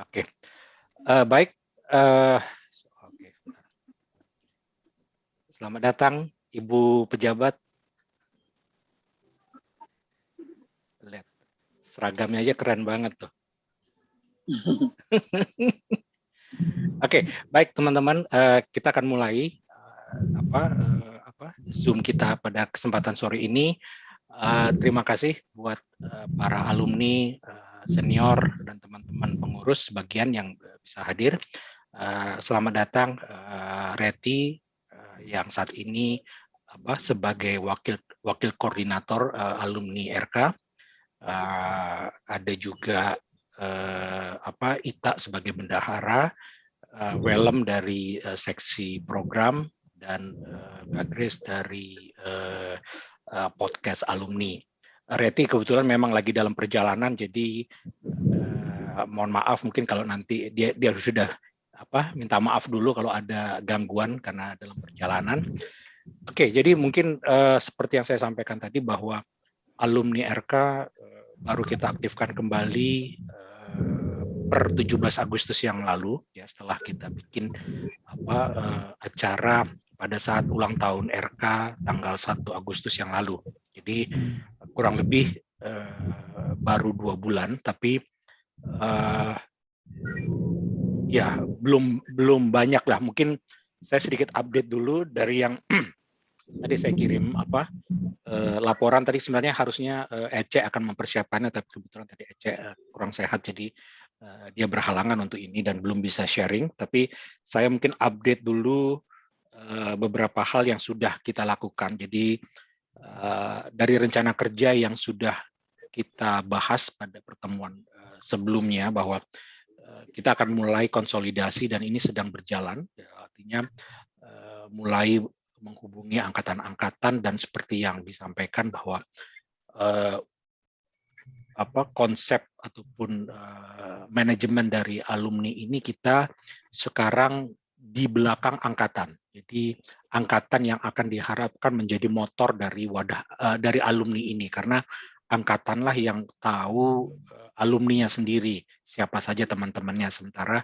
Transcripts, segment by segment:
Oke, baik. Oke, sebentar. Selamat datang, Ibu Pejabat. Lihat, seragamnya aja keren banget tuh. Oke, baik teman-teman, kita akan mulai Zoom kita pada kesempatan sore ini. Terima kasih buat para alumni, senior, dan teman-teman pengurus sebagian yang bisa hadir. Selamat datang Reti yang saat ini sebagai wakil koordinator alumni RK. Ada juga Ita sebagai bendahara, Welem dari seksi program, dan Mbak Grace dari podcast alumni. Reti kebetulan memang lagi dalam perjalanan, jadi mohon maaf mungkin kalau nanti dia sudah minta maaf dulu kalau ada gangguan karena dalam perjalanan. Oke, jadi mungkin seperti yang saya sampaikan tadi bahwa alumni RK baru kita aktifkan kembali per 17 Agustus yang lalu, ya, setelah kita bikin acara pada saat ulang tahun RK tanggal 1 Agustus yang lalu. Jadi kurang lebih baru 2 bulan, tapi ya belum banyak lah. Mungkin saya sedikit update dulu dari yang tadi saya kirim laporan tadi. Sebenarnya harusnya Ece akan mempersiapkannya, tapi kebetulan tadi Ece kurang sehat, jadi dia berhalangan untuk ini dan belum bisa sharing. Tapi saya mungkin update dulu beberapa hal yang sudah kita lakukan. Jadi dari rencana kerja yang sudah kita bahas pada pertemuan sebelumnya, bahwa kita akan mulai konsolidasi dan ini sedang berjalan. Artinya mulai menghubungi angkatan-angkatan, dan seperti yang disampaikan bahwa konsep ataupun manajemen dari alumni ini kita sekarang di belakang angkatan. Jadi angkatan yang akan diharapkan menjadi motor dari dari alumni ini, karena angkatanlah yang tahu alumninya sendiri, siapa saja teman-temannya. Sementara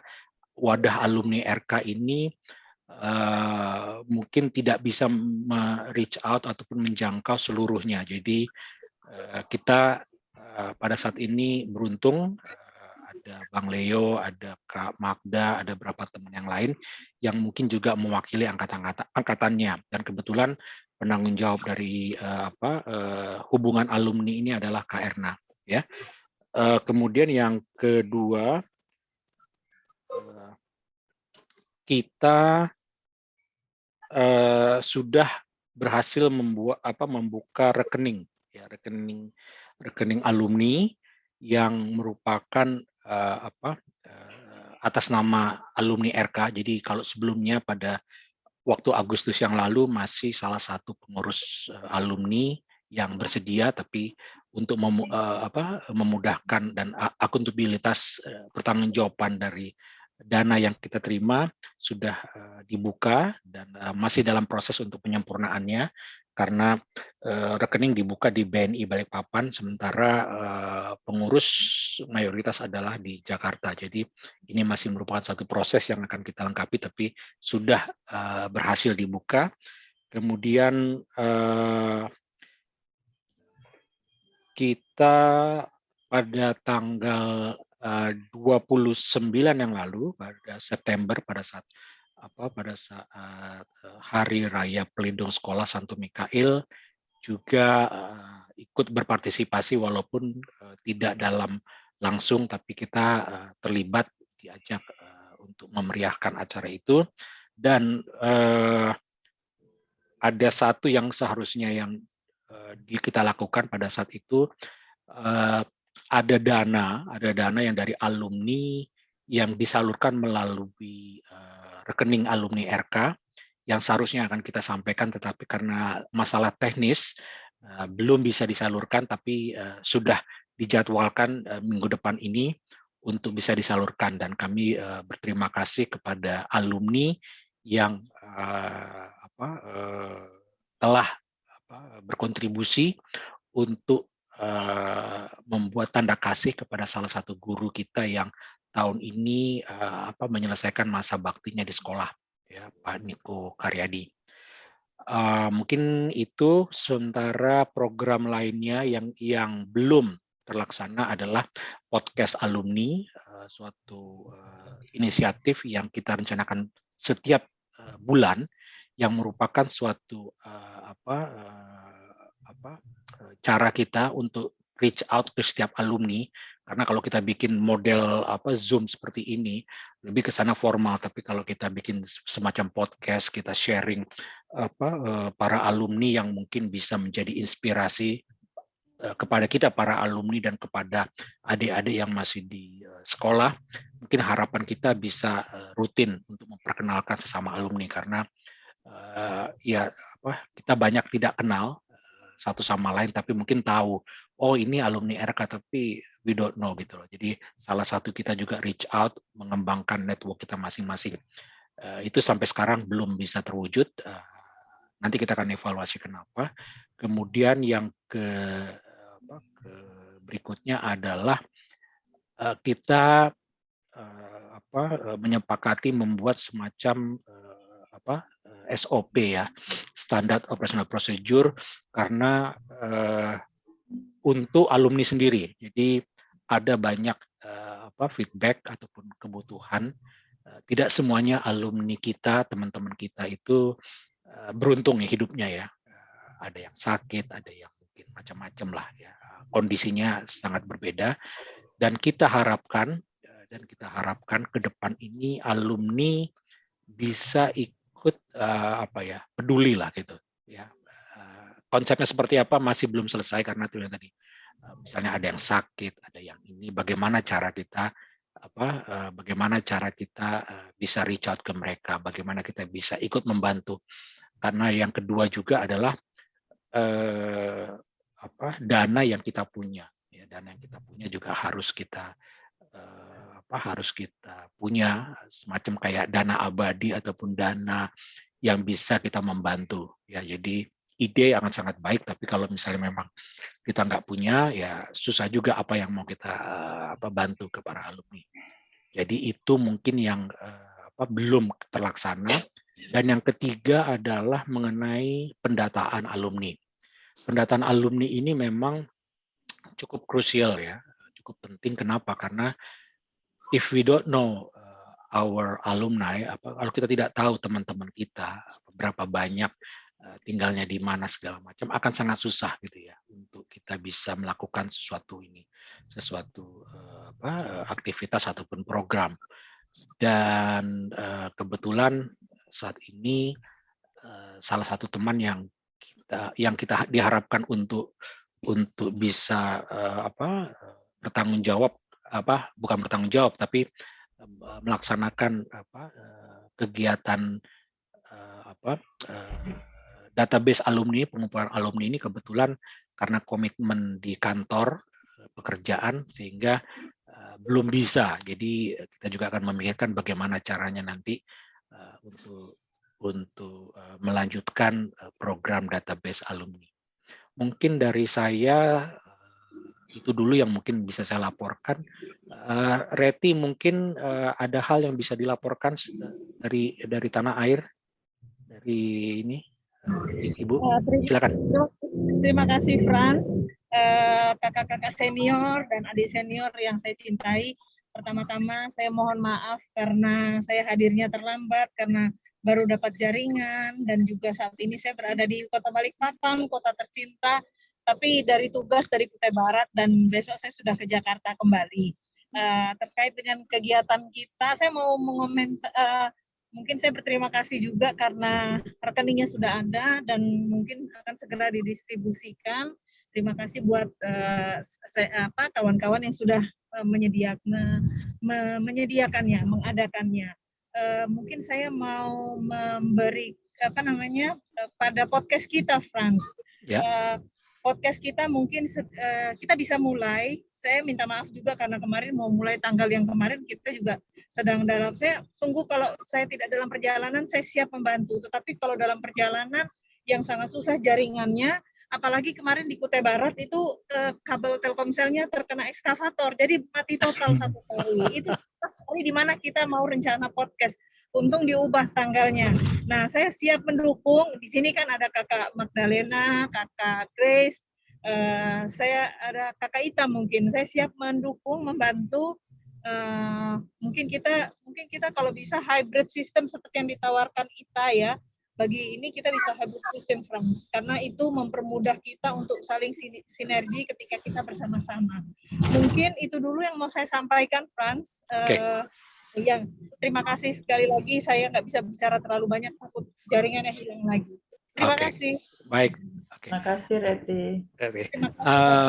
wadah alumni RK ini mungkin tidak bisa reach out ataupun menjangkau seluruhnya. Jadi kita pada saat ini beruntung ada Bang Leo, ada Kak Magda, ada beberapa teman yang lain yang mungkin juga mewakili angkatannya. Dan kebetulan penanggung jawab dari hubungan alumni ini adalah Kak Erna. Ya. Kemudian yang kedua, kita sudah berhasil membuka rekening, ya, rekening alumni yang merupakan atas nama alumni RK. Jadi kalau sebelumnya pada waktu Agustus yang lalu masih salah satu pengurus alumni yang bersedia, tapi untuk memudahkan dan akuntabilitas pertanggungjawaban dari dana yang kita terima sudah dibuka dan masih dalam proses untuk penyempurnaannya, karena rekening dibuka di BNI Balikpapan, sementara pengurus mayoritas adalah di Jakarta. Jadi ini masih merupakan satu proses yang akan kita lengkapi, tapi sudah berhasil dibuka. Kemudian kita pada tanggal 29 yang lalu, pada September, pada saat Hari Raya Pelindung Sekolah Santo Mikail, juga ikut berpartisipasi walaupun tidak dalam langsung, tapi kita terlibat, diajak untuk memeriahkan acara itu. Dan ada satu yang seharusnya yang kita lakukan pada saat itu, ada dana yang dari alumni yang disalurkan melalui rekening alumni RK yang seharusnya akan kita sampaikan, tetapi karena masalah teknis belum bisa disalurkan, tapi sudah dijadwalkan minggu depan ini untuk bisa disalurkan. Dan kami berterima kasih kepada alumni yang telah berkontribusi untuk membuat tanda kasih kepada salah satu guru kita yang tahun ini menyelesaikan masa baktinya di sekolah, ya, Pak Niko Karyadi. Mungkin itu. Sementara program lainnya yang belum terlaksana adalah podcast alumni, suatu inisiatif yang kita rencanakan setiap bulan, yang merupakan suatu cara kita untuk reach out ke setiap alumni. Karena kalau kita bikin model Zoom seperti ini lebih ke sana formal, tapi kalau kita bikin semacam podcast, kita sharing para alumni yang mungkin bisa menjadi inspirasi kepada kita para alumni dan kepada adik-adik yang masih di sekolah. Mungkin harapan kita bisa rutin untuk memperkenalkan sesama alumni, karena kita banyak tidak kenal satu sama lain, tapi mungkin tahu, oh ini alumni RK, tapi we don't know gitu loh. Jadi salah satu kita juga reach out, mengembangkan network kita masing-masing. Itu sampai sekarang belum bisa terwujud. Nanti kita akan evaluasi kenapa. Kemudian yang berikutnya adalah kita menyepakati membuat semacam SOP, ya, Standard Operational Procedure, karena untuk alumni sendiri. Jadi ada banyak feedback ataupun kebutuhan. Tidak semuanya alumni kita, teman-teman kita itu beruntung ya hidupnya, ya. Ada yang sakit, ada yang mungkin macam-macam lah, ya. Kondisinya sangat berbeda, dan kita harapkan ke depan ini alumni bisa ikut peduli lah gitu, ya. Konsepnya seperti apa masih belum selesai, karena itu yang tadi misalnya ada yang sakit, ada yang ini, bagaimana cara kita bisa reach out ke mereka, bagaimana kita bisa ikut membantu. Karena yang kedua juga adalah dana yang kita punya, ya, dana yang kita punya juga harus kita punya semacam kayak dana abadi ataupun dana yang bisa kita membantu, ya. Jadi ide akan sangat baik, tapi kalau misalnya memang kita nggak punya, ya susah juga apa yang mau kita bantu ke para alumni. Jadi itu mungkin yang belum terlaksana. Dan yang ketiga adalah mengenai pendataan alumni. Pendataan alumni ini memang cukup krusial, ya, cukup penting. Kenapa? Karena if we don't know our alumni, kalau kita tidak tahu teman-teman kita berapa banyak, tinggalnya di mana segala macam, akan sangat susah gitu, ya, untuk kita bisa melakukan sesuatu aktivitas ataupun program. Dan kebetulan saat ini salah satu teman yang kita diharapkan untuk bisa bertanggung jawab, bukan bertanggung jawab, tapi melaksanakan kegiatan database alumni, pengumpulan alumni ini, kebetulan karena komitmen di kantor pekerjaan sehingga belum bisa. Jadi kita juga akan memikirkan bagaimana caranya nanti untuk melanjutkan program database alumni. Mungkin dari saya itu dulu yang mungkin bisa saya laporkan. Reti, mungkin ada hal yang bisa dilaporkan dari tanah air, dari ini, Ibu. Silakan. Terima kasih Frans, kakak-kakak senior dan adik senior yang saya cintai. Pertama-tama saya mohon maaf karena saya hadirnya terlambat karena baru dapat jaringan, dan juga saat ini saya berada di Kota Balikpapan, kota tercinta, tapi dari tugas dari Kutai Barat, dan besok saya sudah ke Jakarta kembali. Terkait dengan kegiatan kita, saya mau mengomentar. Mungkin saya berterima kasih juga karena rekeningnya sudah ada dan mungkin akan segera didistribusikan. Terima kasih buat kawan-kawan yang sudah menyediakannya, mengadakannya. Mungkin saya mau memberi pada podcast kita, Frans. Ya. Podcast kita mungkin kita bisa mulai. Saya minta maaf juga karena kemarin mau mulai tanggal yang kemarin kita juga sedang dalam. Saya sungguh kalau saya tidak dalam perjalanan saya siap membantu. Tetapi kalau dalam perjalanan yang sangat susah jaringannya, Apalagi kemarin di Kutai Barat itu kabel Telkomselnya terkena ekskavator, jadi mati total satu kali. Itu sekali di mana kita mau rencana podcast. Untung diubah tanggalnya. Nah, saya siap mendukung. Di sini kan ada Kakak Magdalena, Kakak Grace, saya ada Kakak Ita mungkin. Saya siap mendukung, membantu. Mungkin kita kalau bisa hybrid system seperti yang ditawarkan Ita ya. Bagi ini kita bisa hybrid system, Frans, karena itu mempermudah kita untuk saling sinergi ketika kita bersama-sama. Mungkin itu dulu yang mau saya sampaikan, Frans. Ya, terima kasih sekali lagi. Saya nggak bisa bicara terlalu banyak, takut jaringannya hilang lagi. Terima kasih. Baik. Terima kasih, Reti.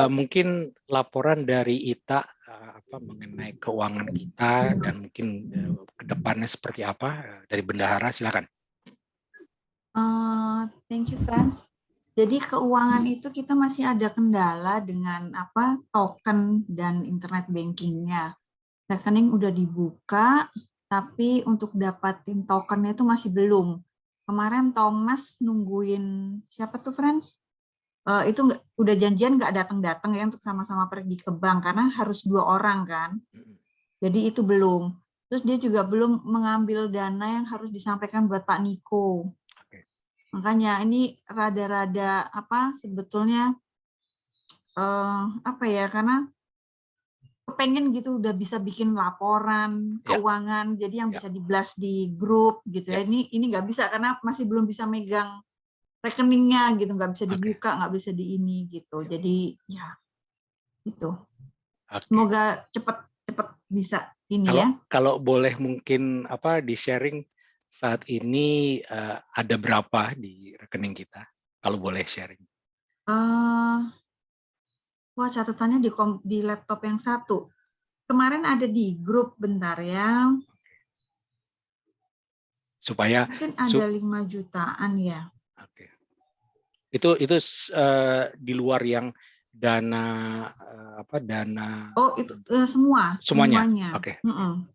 Mungkin laporan dari Ita mengenai keuangan kita dan mungkin ke depannya seperti apa dari bendahara, silakan. Thank you, Frans. Jadi keuangan itu kita masih ada kendala dengan token dan internet bankingnya. Rekening udah dibuka, tapi untuk dapatin tokennya itu masih belum. Kemarin Thomas nungguin siapa tuh, Frans? Itu udah janjian nggak datang-datang ya untuk sama-sama pergi ke bank karena harus 2 orang kan. Jadi itu belum. Terus dia juga belum mengambil dana yang harus disampaikan buat Pak Niko. Makanya ini rada-rada sebetulnya karena pengen gitu udah bisa bikin laporan keuangan jadi yang bisa di-blast di grup gitu ya. Ini nggak bisa karena masih belum bisa megang rekeningnya gitu, nggak bisa dibuka, nggak bisa di ini gitu. Jadi ya itu. Semoga cepat bisa ini Kalau boleh mungkin di-sharing saat ini ada berapa di rekening kita? Kalau boleh sharing. Wah, catatannya di laptop yang satu. Kemarin ada di grup, bentar ya. Supaya mungkin ada 5 jutaan ya. Oke. Itu di luar yang dana dana. Oh, itu semuanya. Oke.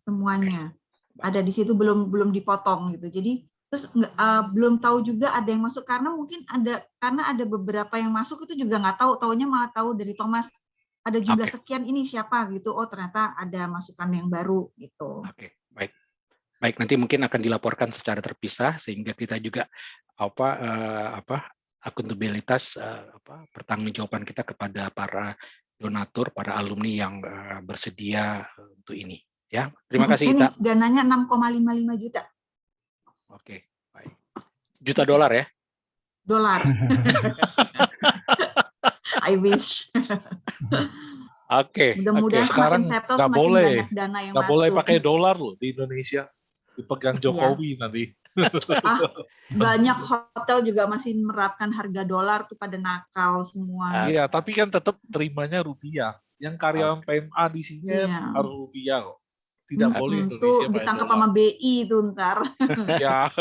Semuanya. Ada di situ belum dipotong gitu. Jadi terus belum tahu juga ada yang masuk karena ada beberapa yang masuk itu juga nggak tahu, taunya malah tahu dari Thomas ada jumlah sekian ini siapa gitu. Oh, ternyata ada masukan yang baru gitu. Oke, baik, nanti mungkin akan dilaporkan secara terpisah sehingga kita juga akuntabilitas pertanggungjawaban kita kepada para donatur, para alumni yang bersedia untuk ini ya. Terima kasih Ita. Ini dananya 6,55 juta. Oke, baik. Juta dolar ya? Dolar. I wish. Oke. Mudah-mudahan Sekarang nggak boleh. Banyak dana yang nggak boleh pakai dolar loh di Indonesia. Dipegang Jokowi nanti. Banyak hotel juga masih menerapkan harga dolar tuh pada nakal semua. Iya, tapi kan tetap terimanya rupiah. Yang karyawan PMA di sini harus rupiah kok. Tidak boleh Indonesia tuh ditangkap sama BI itu ntar. Ya.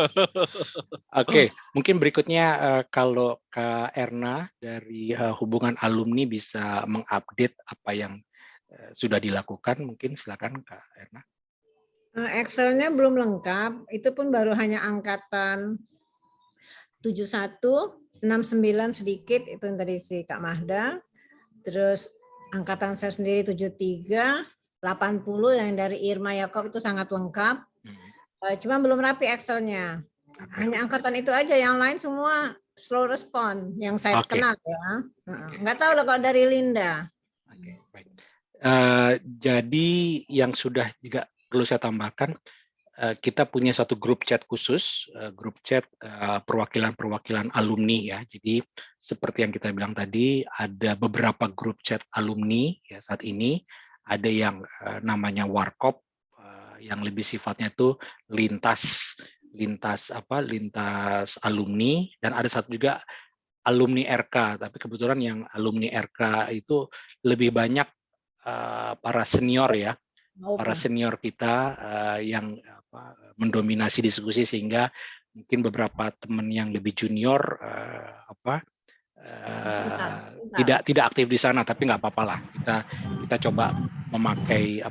Oke, mungkin berikutnya kalau Kak Erna dari hubungan alumni bisa mengupdate apa yang sudah dilakukan, mungkin silakan Kak Erna. Excel-nya belum lengkap, itu pun baru hanya angkatan 71, 69 sedikit, itu yang tadi si Kak Mahda. Terus angkatan saya sendiri 73, 80 yang dari Irma Yakob itu sangat lengkap. Cuma belum rapi Excel-nya. Hanya angkatan itu aja, yang lain semua slow respon yang saya kenal ya. Nggak tahu loh kalau dari Linda. Oke, baik. Jadi yang sudah juga perlu saya tambahkan, kita punya satu grup chat khusus, grup chat perwakilan-perwakilan alumni ya. Jadi seperti yang kita bilang tadi, ada beberapa grup chat alumni ya saat ini. Ada yang namanya Warkop, yang lebih sifatnya itu lintas alumni, dan ada satu juga alumni RK. Tapi kebetulan yang alumni RK itu lebih banyak para senior ya, para senior kita yang mendominasi diskusi, sehingga mungkin beberapa teman yang lebih junior tidak aktif di sana, tapi nggak apa-apa lah. Kita coba memakai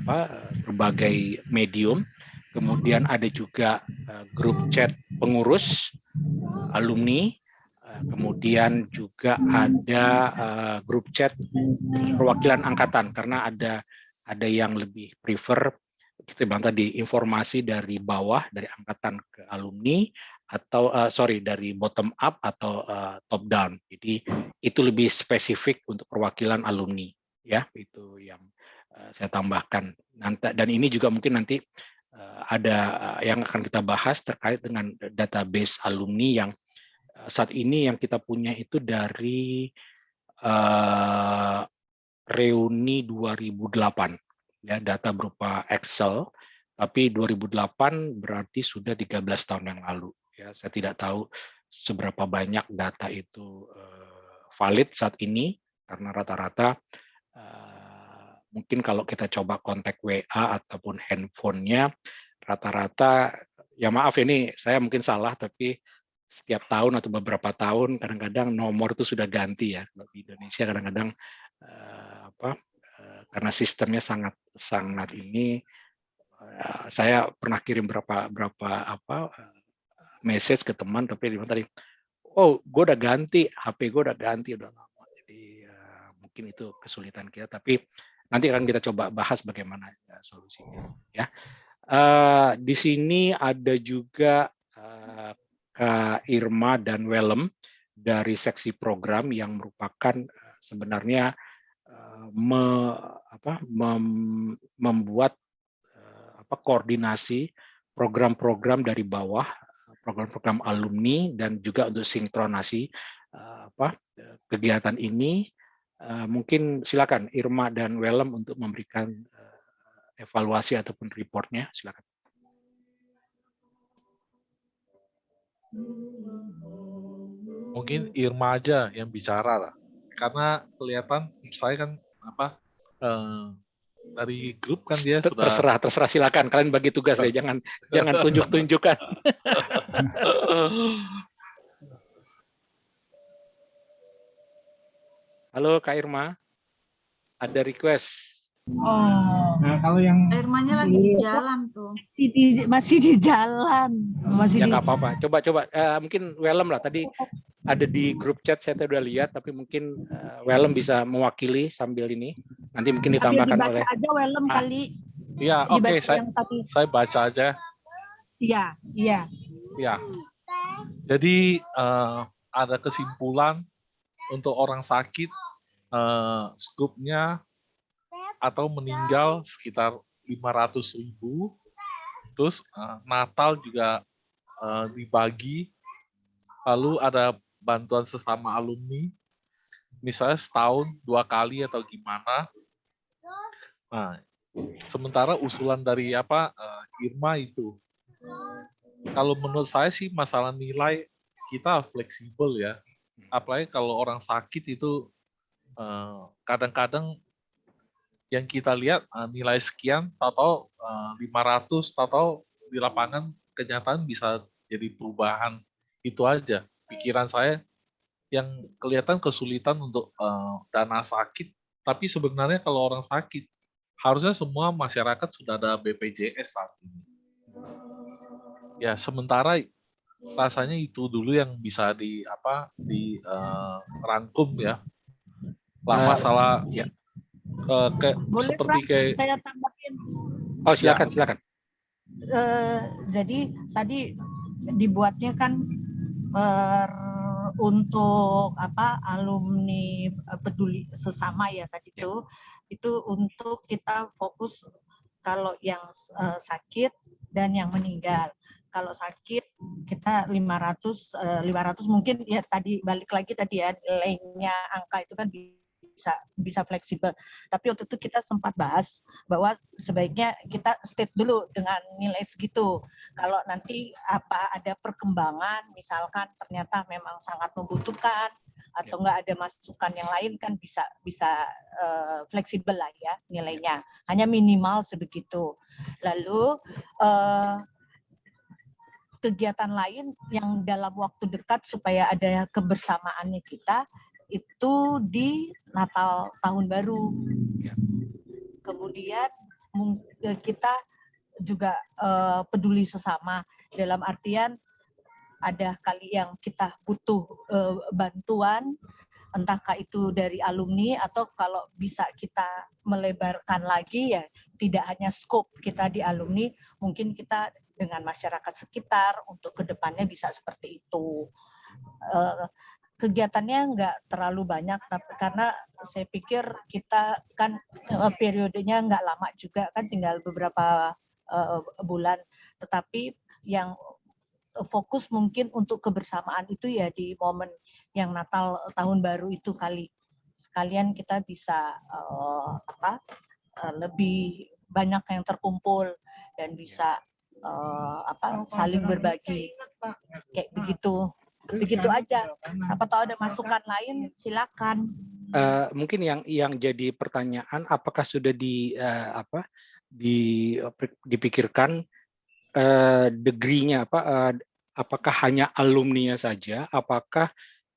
berbagai medium. Kemudian ada juga grup chat pengurus alumni, Kemudian juga ada grup chat perwakilan angkatan, karena ada yang lebih prefer kita bilang tadi informasi dari bawah, dari angkatan ke alumni, atau dari bottom up atau top down. Jadi itu lebih spesifik untuk perwakilan alumni, ya, itu yang saya tambahkan. Dan ini juga mungkin nanti ada yang akan kita bahas terkait dengan database alumni yang saat ini yang kita punya itu dari reuni 2008. Ya, data berupa Excel, tapi 2008 berarti sudah 13 tahun yang lalu. Ya, saya tidak tahu seberapa banyak data itu valid saat ini, karena rata-rata mungkin kalau kita coba kontak WA ataupun handphonenya, rata-rata, ya maaf ini saya mungkin salah, tapi setiap tahun atau beberapa tahun kadang-kadang nomor itu sudah ganti ya. Di Indonesia kadang-kadang karena sistemnya sangat ini, saya pernah kirim berapa message ke teman, tapi dia bilang tadi, oh gue udah ganti, HP gue udah ganti, udah lama. Jadi mungkin itu kesulitan kita, tapi nanti akan kita coba bahas bagaimana solusinya. Ya, di sini ada juga Kak Irma dan Welem dari seksi program yang merupakan sebenarnya membuat koordinasi program-program dari bawah, program-program alumni, dan juga untuk sinkronasi kegiatan ini. Mungkin silakan Irma dan Welem untuk memberikan evaluasi ataupun reportnya, silakan. Mungkin Irma aja yang bicara lah, karena kelihatan saya kan dari grup kan dia sudah terserah silakan, kalian bagi tugas deh, jangan tunjuk-tunjukkan. Halo Kak Irma, ada request. Oh, nah kalau yang Irmanya lagi di jalan tuh. masih di jalan, Ya nggak apa-apa. Coba mungkin Welem lah, tadi ada di grup chat saya udah lihat, tapi mungkin Welem bisa mewakili sambil ini. Nanti mungkin ditambahkan oleh. Aja Welem kali. Iya, oke, saya baca aja. Iya. Ya. Jadi ada kesimpulan untuk orang sakit, skupnya atau meninggal sekitar 500.000. Terus Natal juga dibagi. Lalu ada bantuan sesama alumni, misalnya setahun 2 kali atau gimana. Nah, sementara usulan dari Irma itu, kalau menurut saya sih masalah nilai kita fleksibel ya. Apalagi kalau orang sakit itu kadang-kadang yang kita lihat nilai sekian, tahu-tahu 500, tahu-tahu di lapangan kenyataan bisa jadi perubahan. Itu aja pikiran saya yang kelihatan kesulitan untuk dana sakit. Tapi sebenarnya kalau orang sakit, harusnya semua masyarakat sudah ada BPJS saat ini. Ya, sementara rasanya itu dulu yang bisa dirangkum ya. Masalah ya. Boleh, seperti kayak saya tambahin. Oh, silakan. Jadi tadi dibuatnya kan untuk alumni peduli sesama ya tadi itu untuk kita fokus kalau yang sakit dan yang meninggal. Kalau sakit kita 500 mungkin ya tadi balik lagi tadi ya nilainya angka itu kan bisa fleksibel. Tapi waktu itu kita sempat bahas bahwa sebaiknya kita state dulu dengan nilai segitu. Kalau nanti ada perkembangan, misalkan ternyata memang sangat membutuhkan atau nggak ada masukan yang lain kan bisa fleksibel lah ya nilainya. Hanya minimal sebegitu. Lalu kegiatan lain yang dalam waktu dekat supaya ada kebersamaannya kita itu di Natal Tahun Baru. Kemudian kita juga peduli sesama dalam artian ada kali yang kita butuh bantuan, entahkah itu dari alumni atau kalau bisa kita melebarkan lagi ya tidak hanya skop kita di alumni, mungkin kita dengan masyarakat sekitar untuk kedepannya bisa seperti itu. Kegiatannya nggak terlalu banyak, tapi karena saya pikir kita kan periodenya nggak lama juga kan, tinggal beberapa bulan, tetapi yang fokus mungkin untuk kebersamaan itu ya di momen yang Natal tahun baru itu kali. Sekalian kita bisa lebih banyak yang terkumpul dan bisa saling berbagi. Kayak begitu. Begitu aja. Siapa tahu ada masukan lain, silakan. Mungkin yang jadi pertanyaan, apakah sudah dipikirkan degree-nya apakah hanya alumni saja, apakah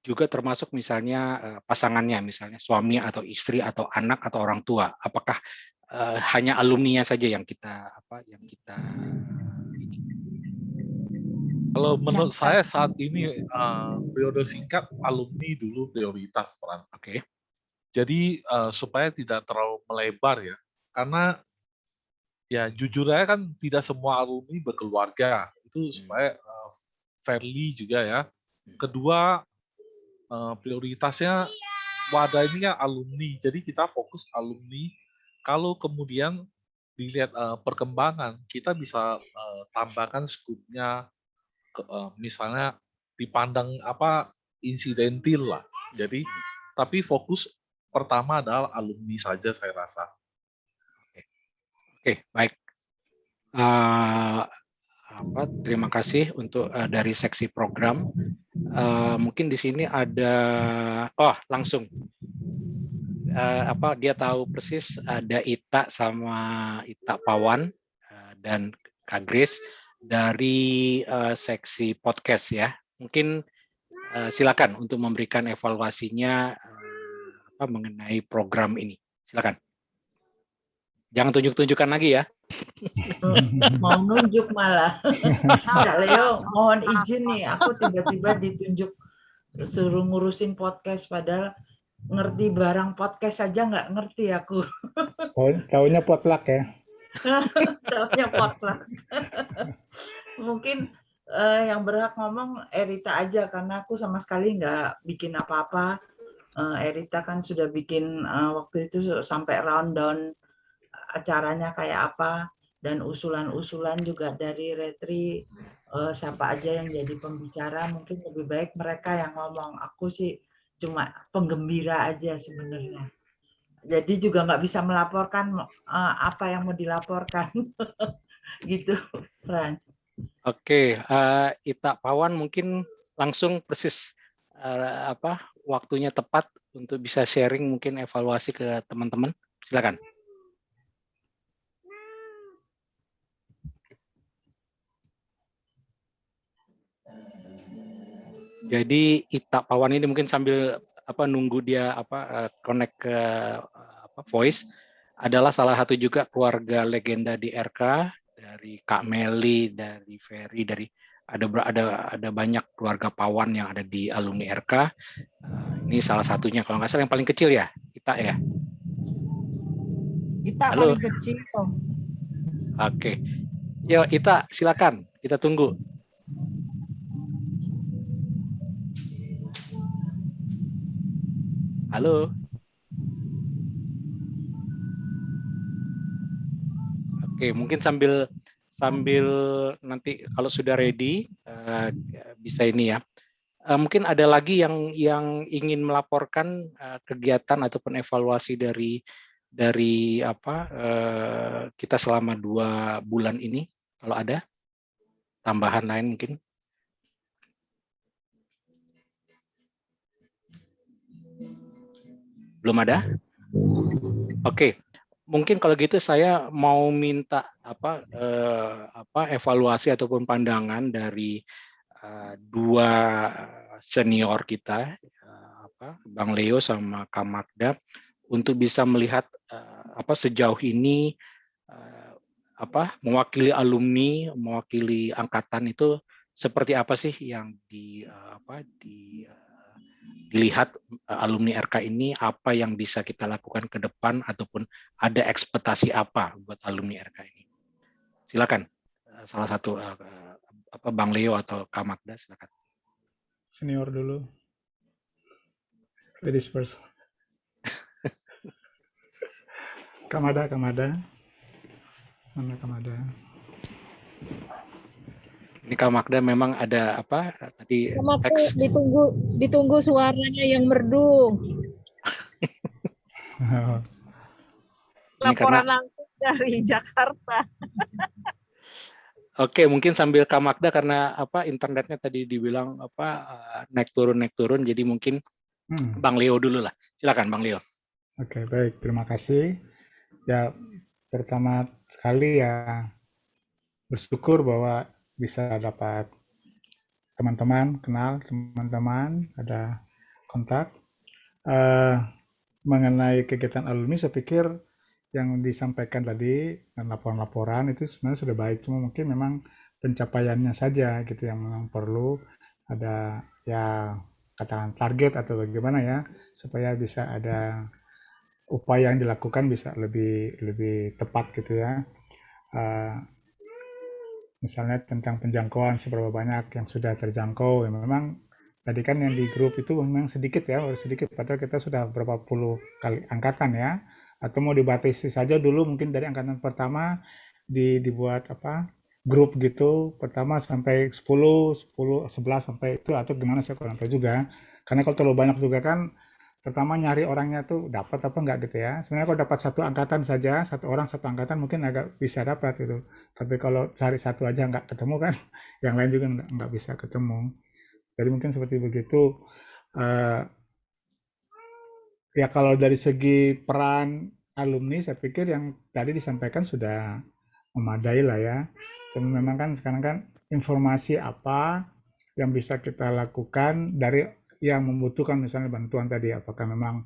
juga termasuk misalnya pasangannya, misalnya suami atau istri atau anak atau orang tua, apakah hanya alumni saja yang kita Kalau menurut saya saat ini periode singkat alumni dulu prioritas, Fran. Oke. Jadi supaya tidak terlalu melebar ya, karena ya jujur aja kan tidak semua alumni berkeluarga, itu supaya fairly juga ya. Kedua, prioritasnya wadah ini kan alumni, jadi kita fokus alumni. Kalau kemudian dilihat perkembangan, kita bisa tambahkan skupnya, misalnya dipandang insidentil lah. Jadi tapi fokus pertama adalah alumni saja saya rasa. Oke, baik. Terima kasih untuk dari seksi program. Mungkin di sini ada langsung dia tahu persis ada Ita sama Ita Pawan dan Kak Grace dari seksi podcast ya. Mungkin silakan untuk memberikan evaluasinya mengenai program ini. Silakan. Jangan tunjuk-tunjukkan lagi ya. Mau nunjuk malah. Kak Leo, mohon izin nih, aku tiba-tiba ditunjuk suruh ngurusin podcast, padahal ngerti barang podcast aja nggak ngerti aku. Taunya potluck ya? Taunya potluck. Mungkin yang berhak ngomong Erita aja, karena aku sama sekali nggak bikin apa-apa. Erita kan sudah bikin waktu itu sampai rundown acaranya kayak apa, dan usulan-usulan juga dari Retri, siapa aja yang jadi pembicara, mungkin lebih baik mereka yang ngomong. Aku sih cuma penggembira aja sebenarnya. Jadi juga nggak bisa melaporkan apa yang mau dilaporkan. Gitu, Fran. Oke, Ita Pawan mungkin langsung persis waktunya tepat untuk bisa sharing mungkin evaluasi ke teman-teman. Silakan. Jadi Ita Pawan ini mungkin sambil nunggu dia connect ke voice, adalah salah satu juga keluarga legenda di RK, dari Kak Meli, dari Ferry, dari ada banyak keluarga Pawan yang ada di alumni RK. Ini salah satunya, kalau nggak salah yang paling kecil ya, Ita ya. Ita Halo. paling kecil. Oke, yo Ita silakan, kita tunggu. Halo. Oke, mungkin sambil nanti kalau sudah ready bisa ini ya. Mungkin ada lagi yang ingin melaporkan kegiatan ataupun evaluasi dari kita selama 2 bulan ini, kalau ada tambahan lain mungkin. Belum ada? Oke. Mungkin kalau gitu saya mau minta evaluasi ataupun pandangan dari 2 senior kita, Bang Leo sama Kak Magda, untuk bisa melihat sejauh ini mewakili alumni, mewakili angkatan itu seperti apa sih yang dilihat alumni RK ini, apa yang bisa kita lakukan ke depan ataupun ada ekspektasi apa buat alumni RK ini? Silakan salah satu Bang Leo atau Kak Magda, silakan. Senior dulu. Ladies first. Kamada. Mana Kamada? Ini Kak Magda memang ada apa tadi teks ditunggu suaranya yang merdu. Laporan langsung dari Jakarta. Oke, mungkin sambil Kak Magda karena internetnya tadi dibilang naik turun, jadi mungkin Bang Leo dulu lah. Silakan Bang Leo. Oke, baik, terima kasih. Ya, pertama sekali ya bersyukur bahwa bisa dapat teman-teman, kenal teman-teman, ada kontak. Mengenai kegiatan alumni, saya pikir yang disampaikan tadi dan laporan-laporan itu sebenarnya sudah baik, cuma mungkin memang pencapaiannya saja gitu yang memang perlu ada ya katakan target atau bagaimana ya supaya bisa ada upaya yang dilakukan bisa lebih tepat gitu ya. Misalnya tentang penjangkauan seberapa banyak yang sudah terjangkau, ya memang tadi kan yang di grup itu memang sedikit ya, padahal kita sudah berapa puluh kali angkatan ya, atau mau dibatasi saja dulu mungkin dari angkatan pertama dibuat grup gitu, pertama sampai 10, 11 sampai itu, atau gimana saya kurang tahu juga, karena kalau terlalu banyak juga kan pertama nyari orangnya tuh dapat apa enggak gitu ya. Sebenarnya kalau dapat satu angkatan saja, satu orang satu angkatan mungkin agak bisa dapat gitu. Tapi kalau cari satu aja nggak ketemu kan, yang lain juga nggak bisa ketemu. Jadi mungkin seperti begitu. Ya kalau dari segi peran alumni, saya pikir yang tadi disampaikan sudah memadai lah ya. Cuma memang kan sekarang kan informasi apa yang bisa kita lakukan dari yang membutuhkan misalnya bantuan tadi, apakah memang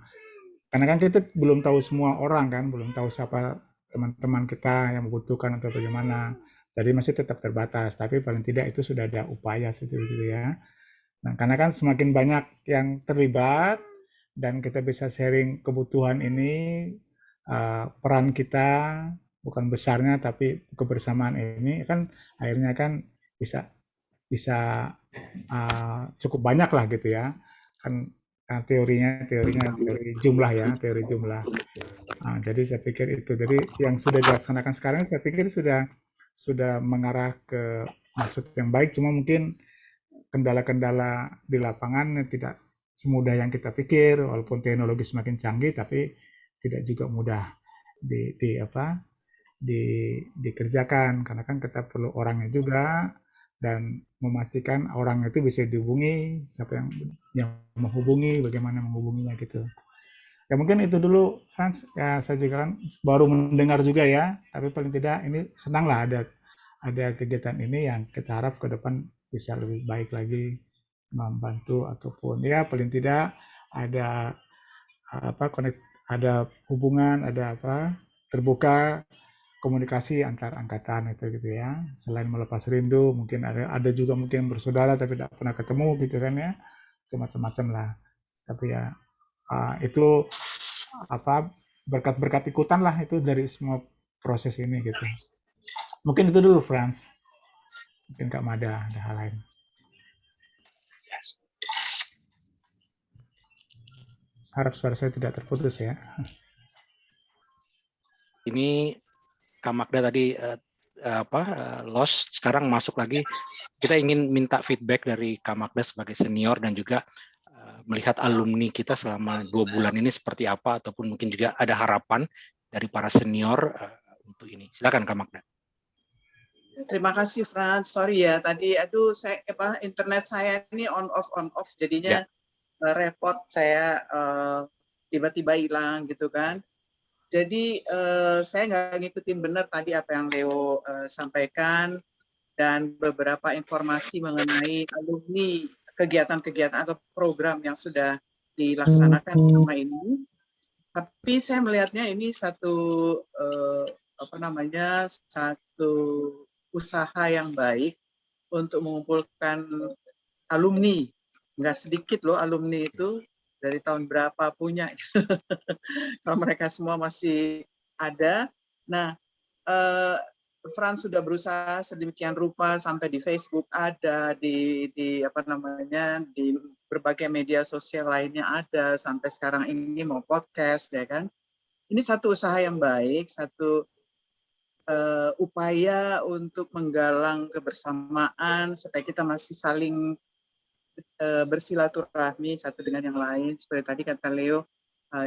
karena kan kita belum tahu semua orang kan, belum tahu siapa teman-teman kita yang membutuhkan atau bagaimana, jadi masih tetap terbatas, tapi paling tidak itu sudah ada upaya seperti itu ya. Nah, karena kan semakin banyak yang terlibat dan kita bisa sharing kebutuhan ini, peran kita bukan besarnya tapi kebersamaan ini kan akhirnya kan bisa cukup banyak lah gitu ya kan. Teori jumlah ya, teori jumlah. Jadi saya pikir itu, jadi yang sudah dilaksanakan sekarang saya pikir sudah mengarah ke maksud yang baik, cuma mungkin kendala-kendala di lapangan tidak semudah yang kita pikir, walaupun teknologi semakin canggih tapi tidak juga mudah dikerjakan, karena kan kita perlu orangnya juga dan memastikan orang itu bisa dihubungi, siapa yang menghubungi, bagaimana menghubunginya gitu. Ya mungkin itu dulu Hans, ya saya juga kan baru mendengar juga ya, tapi paling tidak ini senang lah ada kegiatan ini yang kita harap ke depan bisa lebih baik lagi membantu, ataupun ya paling tidak ada ada hubungan, ada terbuka komunikasi antar angkatan itu gitu ya. Selain melepas rindu, mungkin ada juga mungkin bersaudara tapi tidak pernah ketemu gitu kan ya, macam-macam lah. Tapi ya itu berkat-berkat ikutan lah itu dari semua proses ini gitu. Mungkin itu dulu Frans. Mungkin Kak Mada ada hal lain. Harap suara saya tidak terputus ya. Ini Kak Magda tadi lost, sekarang masuk lagi. Kita ingin minta feedback dari Kak Magda sebagai senior dan juga melihat alumni kita selama 2 bulan ini seperti apa, ataupun mungkin juga ada harapan dari para senior untuk ini. Silakan Kak Magda. Terima kasih Frans. Sorry ya tadi internet saya ini on off jadinya repot, saya tiba-tiba hilang gitu kan. Jadi saya nggak ngikutin benar tadi apa yang Leo sampaikan, dan beberapa informasi mengenai alumni kegiatan-kegiatan atau program yang sudah dilaksanakan selama ini. Tapi saya melihatnya ini satu satu usaha yang baik untuk mengumpulkan alumni. Nggak sedikit loh alumni itu, dari tahun berapa punya. Kalau mereka semua masih ada. Nah, Frans sudah berusaha sedemikian rupa sampai di Facebook ada, di apa namanya, di berbagai media sosial lainnya ada, sampai sekarang ini mau podcast, ya kan. Ini satu usaha yang baik, satu upaya untuk menggalang kebersamaan supaya kita masih saling bersilaturahmi satu dengan yang lain. Seperti tadi kata Leo,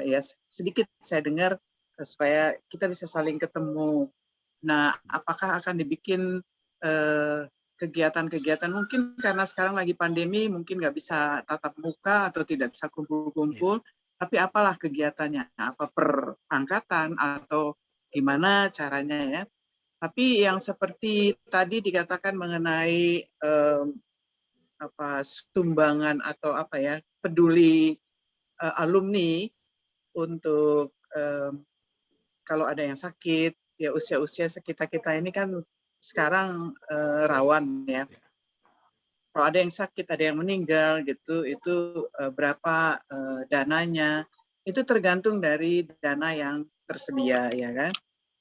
ya sedikit saya dengar supaya kita bisa saling ketemu. Nah, apakah akan dibikin kegiatan-kegiatan, mungkin karena sekarang lagi pandemi, mungkin nggak bisa tatap muka atau tidak bisa kumpul-kumpul, tapi apalah kegiatannya, apa per angkatan atau gimana caranya ya. Tapi yang seperti tadi dikatakan mengenai sumbangan atau apa ya, peduli alumni untuk kalau ada yang sakit, ya usia-usia sekitar kita ini kan sekarang rawan ya. Kalau ada yang sakit, ada yang meninggal gitu, itu berapa dananya, itu tergantung dari dana yang tersedia, ya kan.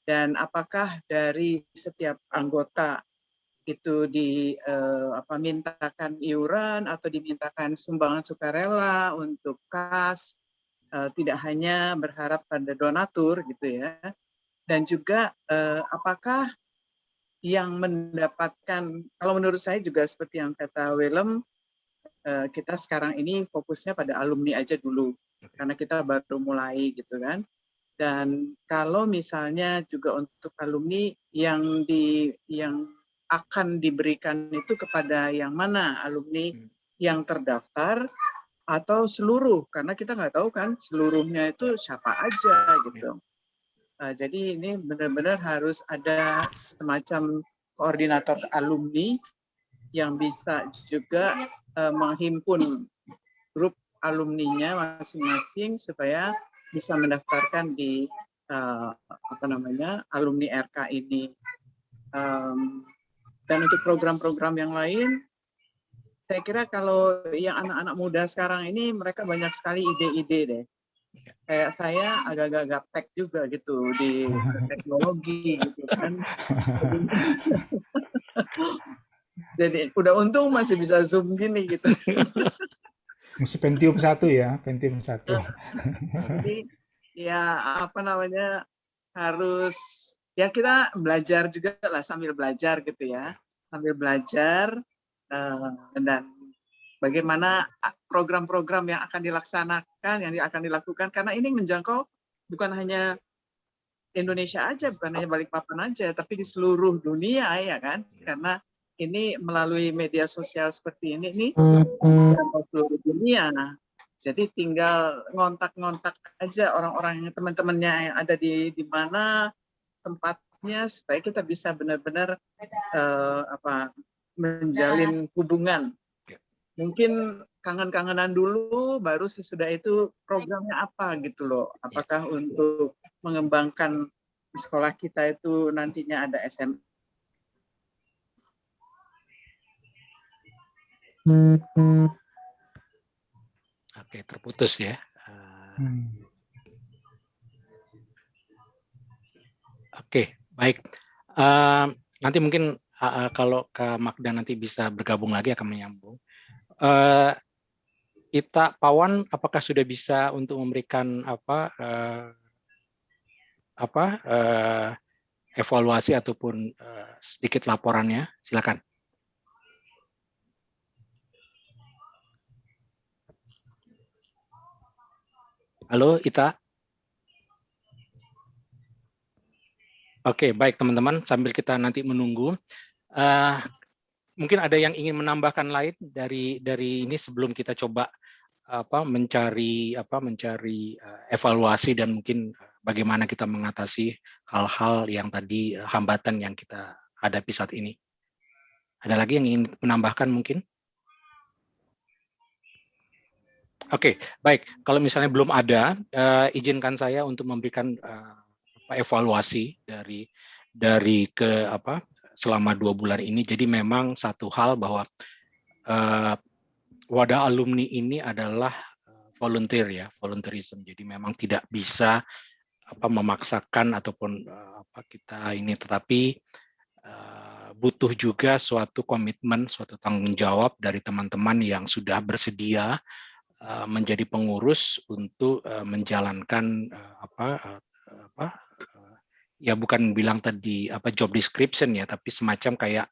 Dan apakah dari setiap anggota itu mintakan iuran atau dimintakan sumbangan sukarela untuk kas, tidak hanya berharap pada donatur gitu ya. Dan juga apakah yang mendapatkan, kalau menurut saya juga seperti yang kata Willem, kita sekarang ini fokusnya pada alumni aja dulu, karena kita baru mulai gitu kan. Dan kalau misalnya juga untuk alumni yang akan diberikan itu kepada yang mana, alumni yang terdaftar atau seluruh, karena kita nggak tahu kan seluruhnya itu siapa aja gitu. Jadi ini benar-benar harus ada semacam koordinator alumni yang bisa juga menghimpun grup alumninya masing-masing supaya bisa mendaftarkan di alumni RK ini. Dan untuk program-program yang lain, saya kira kalau yang anak-anak muda sekarang ini mereka banyak sekali ide-ide deh. Kayak saya agak-agak gaptek juga gitu di teknologi gitu kan. Jadi udah untung masih bisa Zoom gini gitu. Masih Pentium 1 ya, Pentium 1. Jadi ya harus ya kita belajar juga lah, sambil belajar gitu ya. Sambil belajar dan bagaimana program-program yang akan dilaksanakan, yang akan dilakukan, karena ini menjangkau bukan hanya Indonesia aja, bukan hanya Balikpapan aja, tapi di seluruh dunia ya kan, karena ini melalui media sosial seperti ini menjangkau seluruh dunia. Jadi tinggal ngontak-ngontak aja orang-orang, teman-temannya yang ada di mana tempatnya, supaya kita bisa benar-benar menjalin hubungan. Mungkin kangen-kangenan dulu, baru sesudah itu programnya apa gitu loh. Apakah untuk mengembangkan sekolah kita itu nantinya ada SM. Oke, terputus ya. Oke, baik. Nanti mungkin kalau Kak Magda nanti bisa bergabung lagi akan menyambung. Ita, Pawan, apakah sudah bisa untuk memberikan evaluasi ataupun sedikit laporannya? Silakan. Halo, Ita. Oke, baik teman-teman. Sambil kita nanti menunggu. Mungkin ada yang ingin menambahkan lain dari ini sebelum kita coba mencari evaluasi dan mungkin bagaimana kita mengatasi hal-hal yang tadi hambatan yang kita hadapi saat ini. Ada lagi yang ingin menambahkan mungkin? Oke, baik. Kalau misalnya belum ada, izinkan saya untuk memberikan evaluasi dari selama 2 bulan ini. Jadi memang satu hal bahwa wadah alumni ini adalah volunteer ya, volunteerism. Jadi memang tidak bisa memaksakan ataupun kita ini, tetapi butuh juga suatu komitmen, suatu tanggung jawab dari teman-teman yang sudah bersedia menjadi pengurus untuk menjalankan ya bukan bilang tadi job description ya, tapi semacam kayak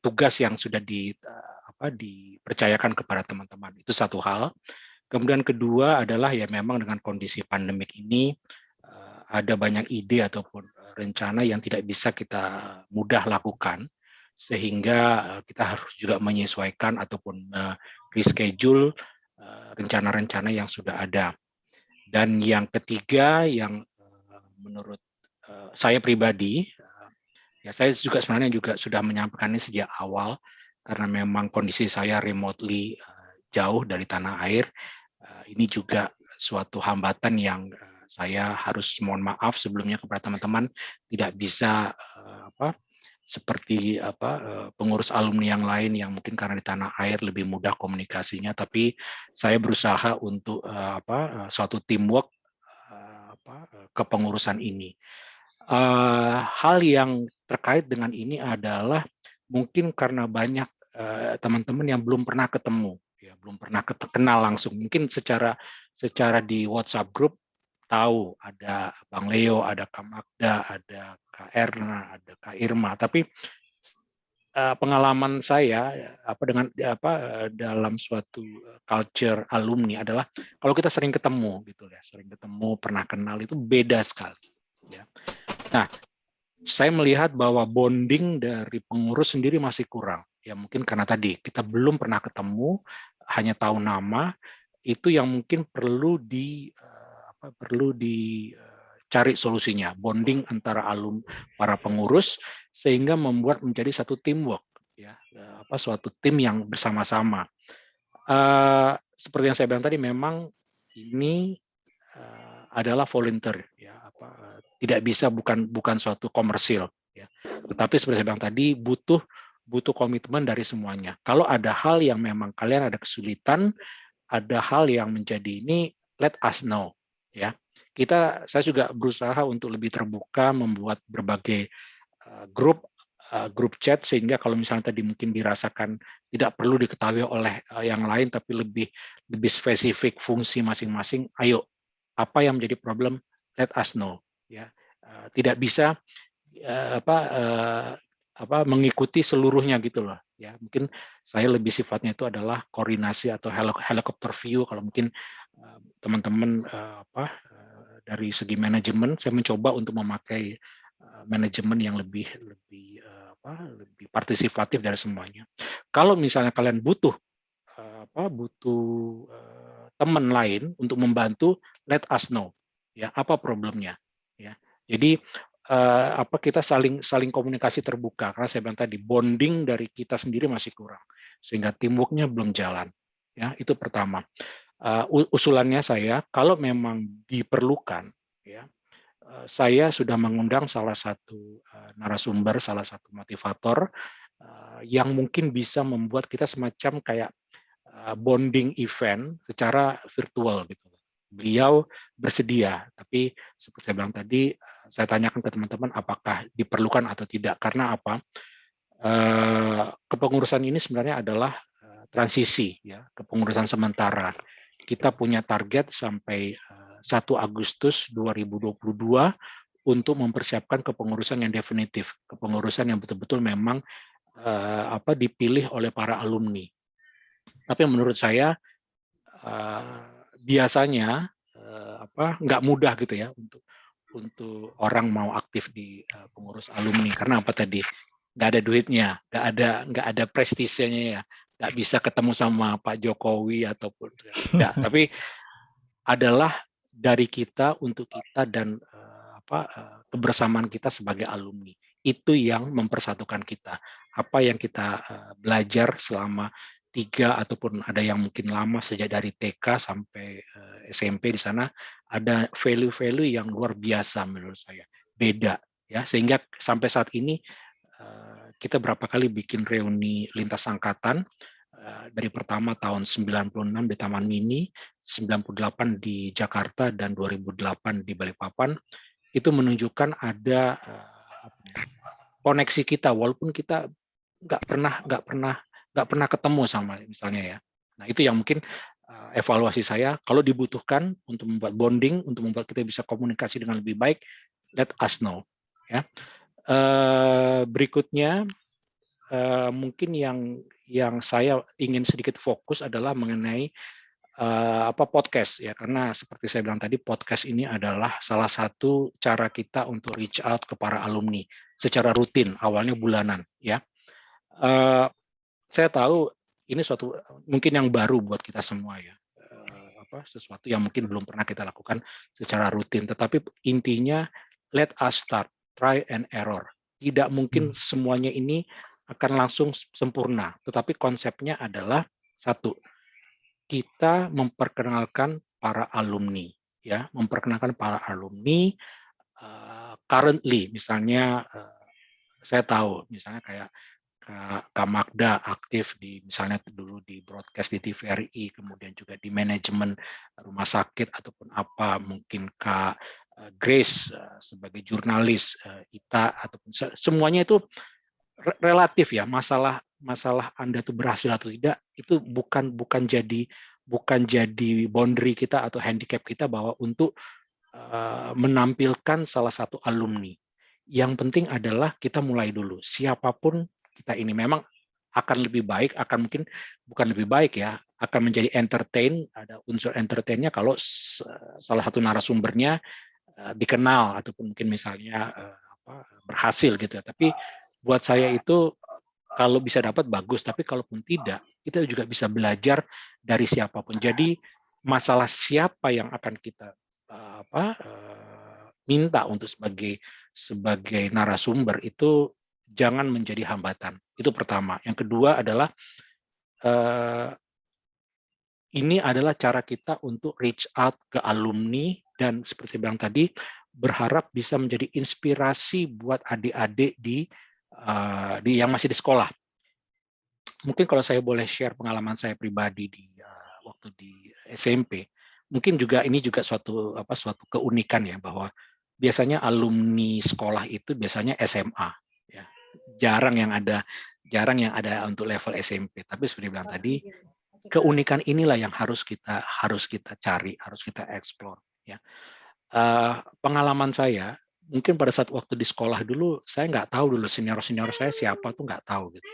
tugas yang sudah dipercayakan kepada teman-teman. Itu satu hal. Kemudian kedua adalah ya memang dengan kondisi pandemik ini ada banyak ide ataupun rencana yang tidak bisa kita mudah lakukan, sehingga kita harus juga menyesuaikan ataupun reschedule rencana-rencana yang sudah ada. Dan yang ketiga yang menurut saya pribadi, ya saya juga sebenarnya juga sudah menyampaikan ini sejak awal, karena memang kondisi saya remotely jauh dari tanah air. Ini juga suatu hambatan yang saya harus mohon maaf sebelumnya kepada teman-teman, tidak bisa seperti pengurus alumni yang lain yang mungkin karena di tanah air lebih mudah komunikasinya, tapi saya berusaha untuk suatu teamwork kepengurusan ini. Hal yang terkait dengan ini adalah mungkin karena banyak teman-teman yang belum pernah ketemu, ya belum pernah kenal langsung. Mungkin secara di WhatsApp group tahu ada Bang Leo, ada Kak Magda, ada Kak Erna, ada Kak Irma. Tapi pengalaman saya dalam suatu culture alumni adalah kalau kita sering ketemu gitu ya, sering ketemu, pernah kenal, itu beda sekali. Ya. Nah, saya melihat bahwa bonding dari pengurus sendiri masih kurang. Ya mungkin karena tadi kita belum pernah ketemu, hanya tahu nama, itu yang mungkin perlu dicari solusinya. Bonding antara para pengurus sehingga membuat menjadi satu teamwork, ya, suatu tim yang bersama-sama. Seperti yang saya bilang tadi, memang ini adalah volunteer, ya, tidak bisa bukan suatu komersil, ya. Tetapi seperti saya bilang tadi, butuh komitmen dari semuanya. Kalau ada hal yang memang kalian ada kesulitan, ada hal yang menjadi ini, let us know, ya. Saya juga berusaha untuk lebih terbuka, membuat berbagai grup chat, sehingga kalau misalnya tadi mungkin dirasakan tidak perlu diketahui oleh yang lain, tapi lebih spesifik fungsi masing-masing, ayo, apa yang menjadi problem, let us know, ya. Tidak bisa mengikuti seluruhnya gitu loh, ya. Mungkin saya lebih sifatnya itu adalah koordinasi atau helicopter view. Kalau mungkin teman-teman dari segi manajemen, saya mencoba untuk memakai manajemen yang lebih partisipatif dari semuanya. Kalau misalnya kalian butuh teman lain untuk membantu, let us know, ya, apa problemnya, ya. Jadi kita saling komunikasi terbuka, karena saya bilang tadi bonding dari kita sendiri masih kurang, sehingga teamworknya belum jalan, ya. Itu pertama. Usulannya saya, kalau memang diperlukan, ya, saya sudah mengundang salah satu narasumber, salah satu motivator yang mungkin bisa membuat kita semacam kayak bonding event secara virtual gitu. Beliau bersedia, tapi seperti saya bilang tadi, saya tanyakan ke teman-teman apakah diperlukan atau tidak. Karena apa? Kepengurusan ini sebenarnya adalah transisi, ya, kepengurusan sementara. Kita punya target sampai 1 Agustus 2022 untuk mempersiapkan kepengurusan yang definitif, kepengurusan yang betul-betul memang dipilih oleh para alumni. Tapi menurut saya biasanya nggak mudah gitu ya untuk orang mau aktif di pengurus alumni, karena apa tadi, nggak ada duitnya, nggak ada prestisenya, ya, nggak bisa ketemu sama Pak Jokowi ataupun enggak, tapi adalah dari kita untuk kita dan kebersamaan kita sebagai alumni. Itu yang mempersatukan kita. Apa yang kita belajar selama 3 ataupun ada yang mungkin lama sejak dari TK sampai SMP, di sana ada value-value yang luar biasa menurut saya, beda, ya, sehingga sampai saat ini kita berapa kali bikin reuni lintas angkatan, dari pertama tahun 96 di Taman Mini, 98 di Jakarta, dan 2008 di Balikpapan, itu menunjukkan ada koneksi kita, walaupun kita nggak pernah ketemu sama misalnya ya. Nah itu yang mungkin evaluasi saya, kalau dibutuhkan untuk membuat bonding, untuk membuat kita bisa komunikasi dengan lebih baik, let us know. Ya. Berikutnya mungkin yang saya ingin sedikit fokus adalah mengenai podcast ya, karena seperti saya bilang tadi, podcast ini adalah salah satu cara kita untuk reach out ke para alumni secara rutin, awalnya bulanan ya. Saya tahu ini suatu mungkin yang baru buat kita semua ya, sesuatu yang mungkin belum pernah kita lakukan secara rutin, tetapi intinya let us start, try and error. Tidak mungkin semuanya ini akan langsung sempurna, tetapi konsepnya adalah satu, kita memperkenalkan para alumni, ya, memperkenalkan para alumni. Currently, misalnya saya tahu, misalnya kayak Kak Magda aktif di misalnya dulu di broadcast di TVRI, kemudian juga di manajemen rumah sakit ataupun apa, mungkin Kak Grace sebagai jurnalis, Ita ataupun semuanya itu relatif ya, masalah Anda itu berhasil atau tidak itu bukan jadi boundary kita atau handicap kita bahwa untuk menampilkan salah satu alumni. Yang penting adalah kita mulai dulu. Siapapun kita ini memang akan lebih baik, akan mungkin bukan lebih baik ya, akan menjadi entertain, ada unsur entertainnya kalau salah satu narasumbernya dikenal ataupun mungkin misalnya berhasil gitu ya. Tapi buat saya itu kalau bisa dapat bagus, tapi kalaupun tidak, kita juga bisa belajar dari siapapun. Jadi masalah siapa yang akan kita minta untuk sebagai narasumber itu jangan menjadi hambatan. Itu pertama. Yang kedua adalah ini adalah cara kita untuk reach out ke alumni dan seperti bilang tadi berharap bisa menjadi inspirasi buat adik-adik di yang masih di sekolah. Mungkin kalau saya boleh share pengalaman saya pribadi di waktu di SMP, mungkin juga ini juga suatu keunikan ya, bahwa biasanya alumni sekolah itu biasanya SMA ya. Jarang yang ada untuk level SMP. Tapi seperti bilang tadi, keunikan inilah yang harus kita cari, harus kita explore ya. Pengalaman saya mungkin pada saat waktu di sekolah dulu, saya nggak tahu dulu senior saya siapa tuh nggak tahu gitu.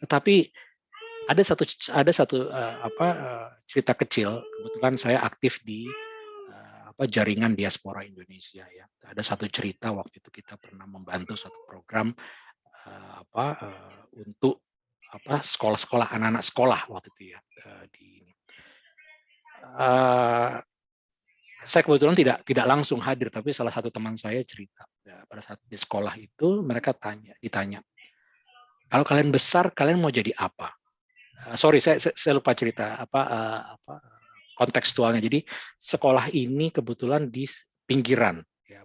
Tetapi ada satu cerita kecil. Kebetulan saya aktif di jaringan diaspora Indonesia ya. Ada satu cerita waktu itu kita pernah membantu satu program untuk sekolah-sekolah, anak-anak sekolah waktu itu ya. Saya kebetulan tidak langsung hadir, tapi salah satu teman saya cerita pada saat di sekolah itu mereka ditanya, kalau kalian besar kalian mau jadi apa? Sorry, saya lupa cerita kontekstualnya. Jadi sekolah ini kebetulan di pinggiran, ya,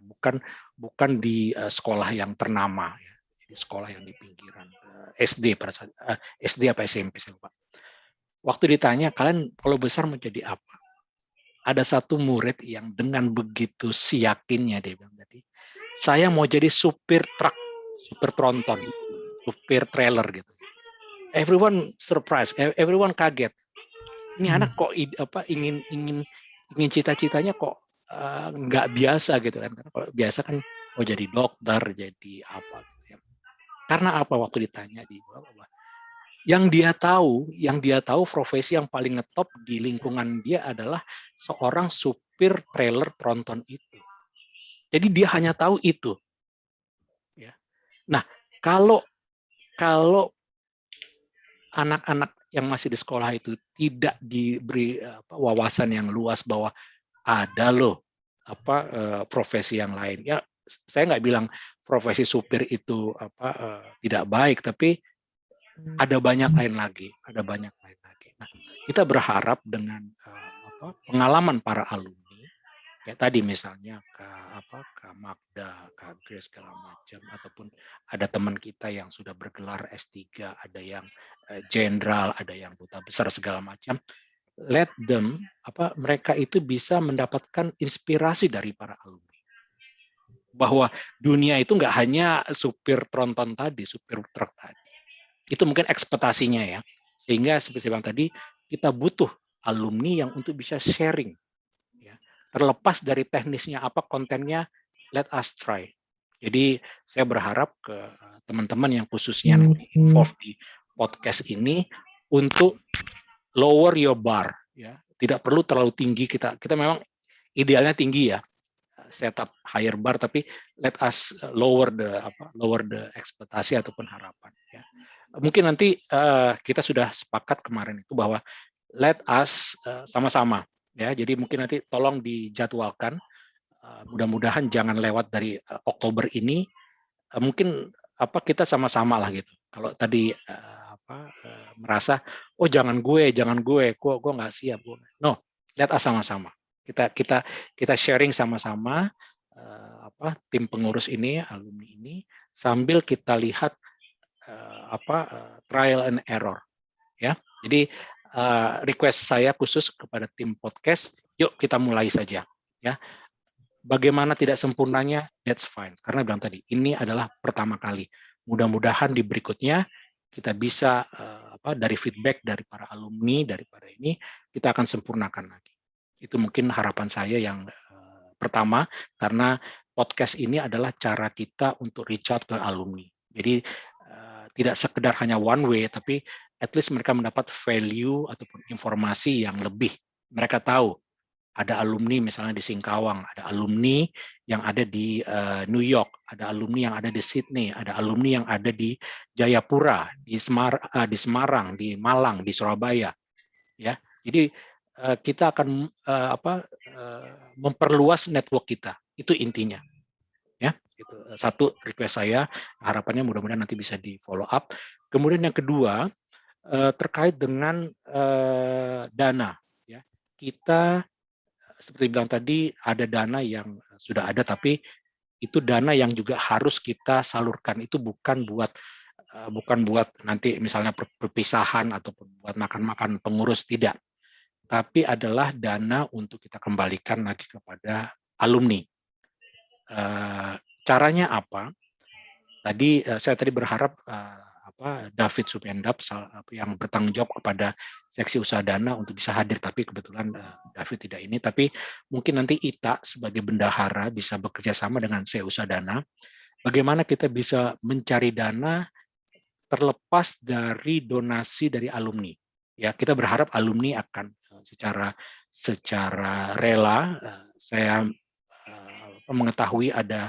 bukan di sekolah yang ternama, ya. Jadi sekolah yang di pinggiran, SD pada saat SD apa SMP saya lupa. Waktu ditanya kalian kalau besar mau jadi apa? Ada satu murid yang dengan begitu yakinnya dia bilang tadi, saya mau jadi supir truk, supir tronton, supir trailer gitu. Everyone surprise, everyone kaget. Ini anak kok ingin cita-citanya kok nggak biasa gitu kan? Karena kalau biasa kan mau jadi dokter, jadi apa gitu ya. Karena apa waktu ditanya di bawah? Yang dia tahu profesi yang paling ngetop di lingkungan dia adalah seorang supir trailer tronton itu. Jadi dia hanya tahu itu. Ya. Nah, kalau anak-anak yang masih di sekolah itu tidak diberi wawasan yang luas bahwa ada loh profesi yang lain. Ya, saya nggak bilang profesi supir itu tidak baik, tapi ada banyak lain lagi, Nah, kita berharap dengan pengalaman para alumni, kayak tadi misalnya Kak Magda, Kak Grace segala macam, ataupun ada teman kita yang sudah bergelar S3, ada yang jenderal, ada yang duta besar segala macam. Let them mereka itu bisa mendapatkan inspirasi dari para alumni. Bahwa dunia itu nggak hanya supir tronton tadi, supir truk tadi. Itu mungkin ekspektasinya ya. Sehingga seperti bang tadi, kita butuh alumni yang untuk bisa sharing. Ya. Terlepas dari teknisnya apa kontennya, let us try. Jadi saya berharap ke teman-teman yang khususnya nanti involved di podcast ini untuk lower your bar. Ya. Tidak perlu terlalu tinggi, kita memang idealnya tinggi ya, setup higher bar, tapi let us lower the ekspektasi ataupun harapan. Ya. Mungkin nanti kita sudah sepakat kemarin itu bahwa let us sama-sama ya. Jadi mungkin nanti tolong dijadwalkan. Mudah-mudahan jangan lewat dari Oktober ini. Mungkin kita sama-sama lah gitu. Kalau tadi merasa jangan gue nggak siap. No, let us sama-sama. Kita sharing sama-sama tim pengurus ini, alumni ini, sambil kita lihat trial and error ya. Jadi request saya khusus kepada tim podcast, yuk kita mulai saja ya. Bagaimana tidak sempurnanya, that's fine, karena bilang tadi ini adalah pertama kali. Mudah-mudahan di berikutnya kita bisa dari feedback dari para alumni, daripada ini kita akan sempurnakan lagi. Itu mungkin harapan saya yang pertama, karena podcast ini adalah cara kita untuk reach out ke alumni. Jadi tidak sekedar hanya one way, tapi at least mereka mendapat value ataupun informasi yang lebih. Mereka tahu ada alumni misalnya di Singkawang, ada alumni yang ada di New York, ada alumni yang ada di Sydney, ada alumni yang ada di Jayapura, di Semarang, di Malang, di Surabaya. Ya, jadi kita akan memperluas network kita. Itu intinya. Ya, itu satu request saya, harapannya mudah-mudahan nanti bisa di follow up. Kemudian yang kedua terkait dengan dana, ya. Kita seperti bilang tadi ada dana yang sudah ada, tapi itu dana yang juga harus kita salurkan. Itu bukan buat nanti misalnya perpisahan ataupun buat makan-makan pengurus, tidak. Tapi adalah dana untuk kita kembalikan lagi kepada alumni. Caranya apa? Saya tadi berharap David Supendap yang bertanggung jawab kepada seksi usaha dana untuk bisa hadir, tapi kebetulan David tidak ini. Tapi mungkin nanti Ita sebagai bendahara bisa bekerja sama dengan seksi usaha dana. Bagaimana kita bisa mencari dana terlepas dari donasi dari alumni. Ya, kita berharap alumni akan secara rela. Saya mengetahui ada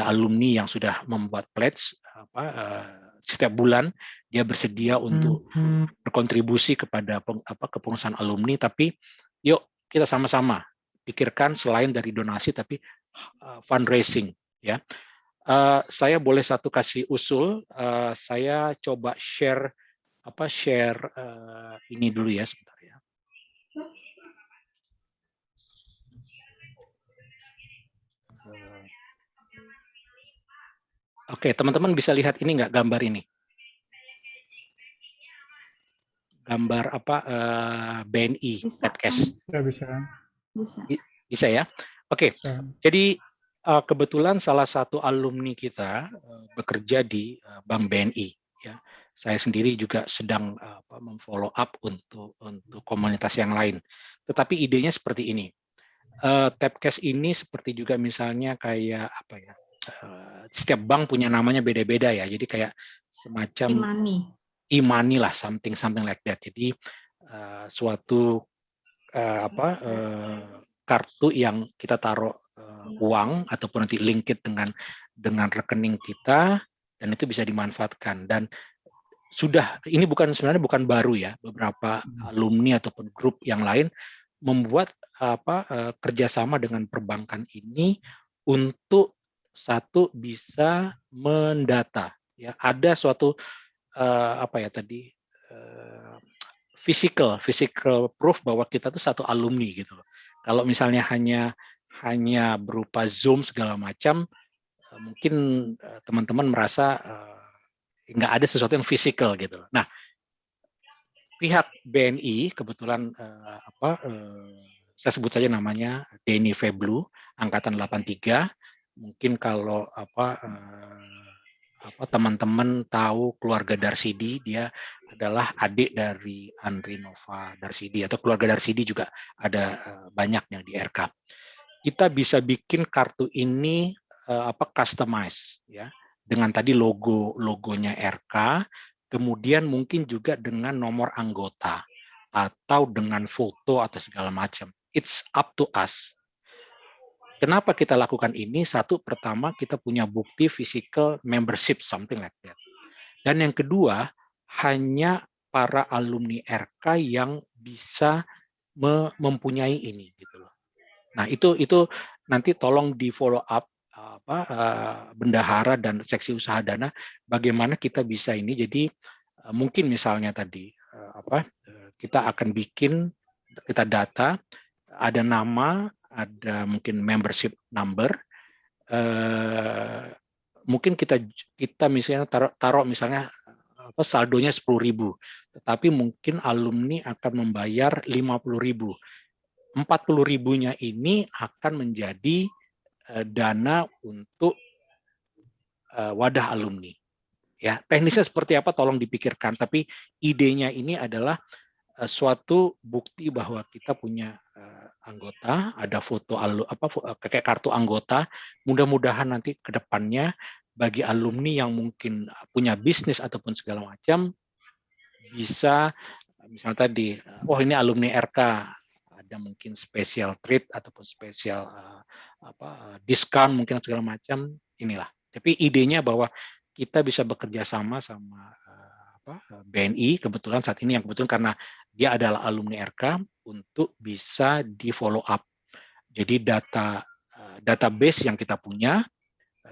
alumni yang sudah membuat pledge setiap bulan dia bersedia untuk berkontribusi kepada kepengurusan alumni. Tapi yuk kita sama-sama pikirkan selain dari donasi tapi fundraising ya. Saya boleh satu kasih usul, saya coba share ini dulu ya sebentar ya. Oke, teman-teman bisa lihat ini nggak, gambar ini? Gambar BNI Tabcast. Bisa ya? Oke. Jadi kebetulan salah satu alumni kita bekerja di Bank BNI. Ya, saya sendiri juga sedang memfollow up untuk komunitas yang lain. Tetapi idenya seperti ini. Tabcast ini seperti juga misalnya kayak setiap bank punya namanya beda-beda ya. Jadi kayak semacam e-money lah, something like that. Jadi suatu kartu yang kita taruh uang ataupun nanti link it dengan rekening kita, dan itu bisa dimanfaatkan. Dan ini sebenarnya bukan baru ya, beberapa alumni ataupun grup yang lain membuat kerjasama dengan perbankan ini untuk satu bisa mendata ya, ada suatu physical proof bahwa kita tuh satu alumni gitu loh. Kalau misalnya hanya hanya berupa Zoom segala macam, mungkin teman-teman merasa nggak ada sesuatu yang fisikal gitu. Nah, pihak BNI kebetulan saya sebut saja namanya Denny Feblu, angkatan 83. Mungkin kalau teman-teman tahu keluarga Darsidi, dia adalah adik dari Andri Nova Darsidi, atau keluarga Darsidi juga ada banyaknya di RK. Kita bisa bikin kartu ini customize ya, dengan tadi logonya RK, kemudian mungkin juga dengan nomor anggota atau dengan foto atau segala macam. It's up to us. Kenapa kita lakukan ini? Satu, pertama kita punya bukti physical membership, something like that. Dan yang kedua, hanya para alumni RK yang bisa mempunyai ini gitu loh. Nah, itu nanti tolong di follow up bendahara dan seksi usaha dana bagaimana kita bisa ini. Jadi mungkin misalnya tadi kita akan bikin, kita data ada nama, ada mungkin membership number, mungkin kita misalnya taruh misalnya saldonya 10.000, tetapi mungkin alumni akan membayar 50.000. 40.000-nya ini akan menjadi dana untuk wadah alumni. Ya, teknisnya seperti apa tolong dipikirkan, tapi idenya ini adalah suatu bukti bahwa kita punya anggota, ada foto kayak kartu anggota. Mudah-mudahan nanti ke depannya bagi alumni yang mungkin punya bisnis ataupun segala macam bisa, misalnya tadi, oh ini alumni RK, ada mungkin special treat ataupun special diskon mungkin segala macam, inilah. Tapi idenya bahwa kita bisa bekerja sama BNI, kebetulan saat ini yang kebetulan karena dia adalah alumni RK, untuk bisa di follow up. Jadi database yang kita punya,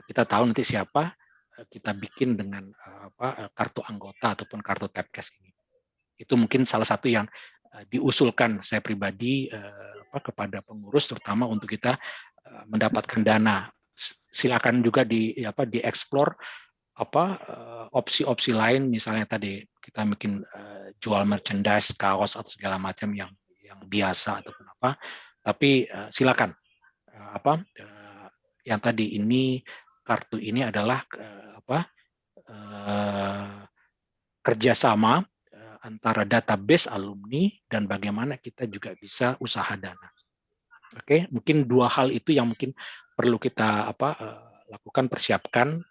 kita tahu nanti siapa, kita bikin dengan kartu anggota ataupun kartu Tapcash ini. Itu mungkin salah satu yang diusulkan saya pribadi kepada pengurus, terutama untuk kita mendapatkan dana. Silakan juga dieksplor opsi-opsi lain, misalnya tadi kita bikin jual merchandise, kaos atau segala macam yang biasa ataupun apa. Tapi silakan yang tadi ini, kartu ini adalah kerjasama antara database alumni dan bagaimana kita juga bisa usaha dana. Oke, mungkin dua hal itu yang mungkin perlu kita lakukan, persiapkan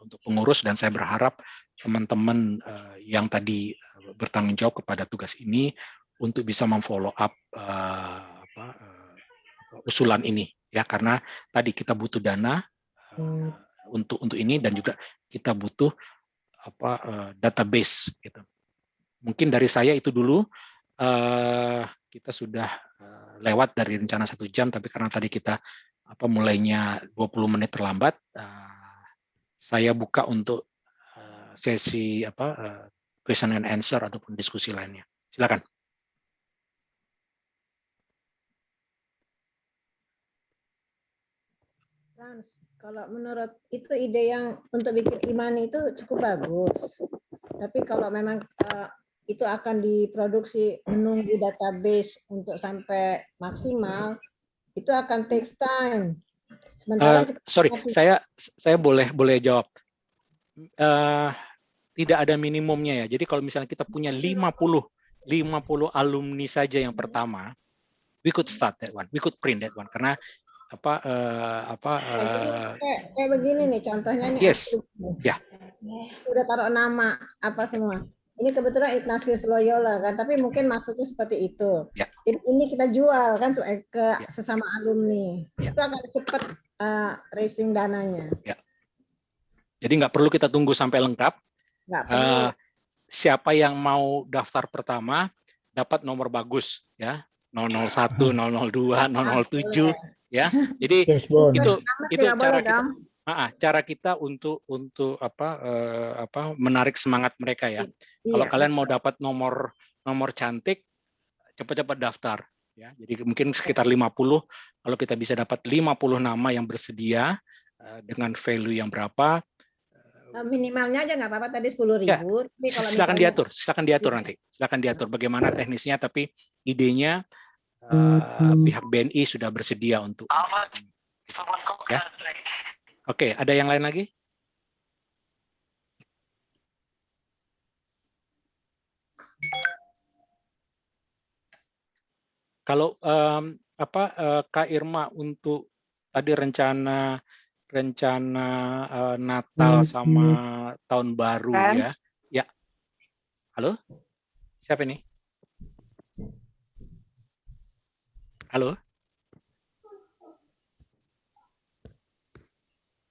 untuk pengurus, dan saya berharap teman-teman yang tadi bertanggung jawab kepada tugas ini untuk bisa memfollow up usulan ini ya, karena tadi kita butuh dana untuk ini, dan juga kita butuh database gitu. Mungkin dari saya itu dulu. Kita sudah lewat dari rencana 1 jam, tapi karena tadi kita mulainya 20 menit terlambat, saya buka untuk sesi question and answer ataupun diskusi lainnya. Silakan. Frans, kalau menurut itu ide yang untuk bikin e-money itu cukup bagus. Tapi kalau memang itu akan diproduksi menunggu database untuk sampai maksimal, itu akan takes time. Sementara sorry, saya boleh jawab. Tidak ada minimumnya ya. Jadi kalau misalnya kita punya 50 alumni saja yang pertama, we could start that one, we could print that one, karena kayak begini nih contohnya nih. Yes, ya. Udah taruh nama apa semua. Ini kebetulan Ignatius Loyola kan, tapi mungkin maksudnya seperti itu. Ya. Jadi ini kita jual kan ke sesama alumni. Ya. Itu akan cepat raising dananya. Ya. Jadi nggak perlu kita tunggu sampai lengkap. Nggak perlu. Siapa yang mau daftar pertama dapat nomor bagus ya, 001, 002, 007 ya. Jadi itu cara kita. Cara kita untuk menarik semangat mereka ya. Kalau kalian mau dapat nomor cantik, cepat-cepat daftar. Ya, jadi mungkin sekitar 50. Kalau kita bisa dapat 50 nama yang bersedia dengan value yang berapa, Minimalnya aja nggak apa-apa, tadi 10.000. ya, Tapi kalau silakan misalnya diatur nanti. Silakan diatur bagaimana teknisnya, tapi idenya pihak BNI sudah bersedia untuk ya. Oke, ada yang lain lagi? Kalau Kak Irma untuk tadi rencana Natal sama Tahun Baru ya. Ya. Halo? Siapa ini? Halo?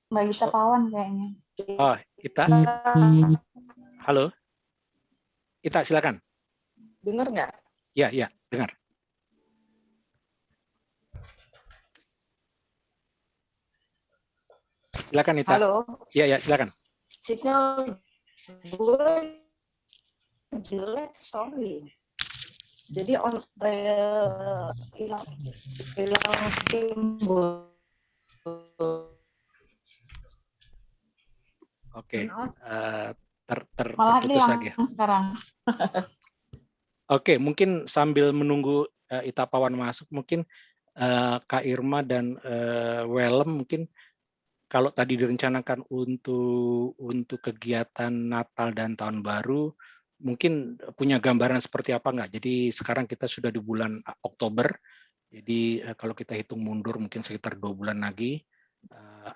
Mbak Ita Pawan kayaknya. Oh, Ita? Halo? Ita, silakan. Dengar nggak? Ya, dengar. Silakan Ita. Halo. Ya, silakan. Signal gue jelek, sorry. Jadi hilang timbul. Oke. Malah Terputus lagi. Sekarang. Oke, mungkin sambil menunggu Ita Pawan masuk, mungkin Kak Irma dan Welem mungkin kalau tadi direncanakan untuk kegiatan Natal dan Tahun Baru, mungkin punya gambaran seperti apa nggak? Jadi sekarang kita sudah di bulan Oktober, jadi kalau kita hitung mundur mungkin sekitar 2 bulan lagi,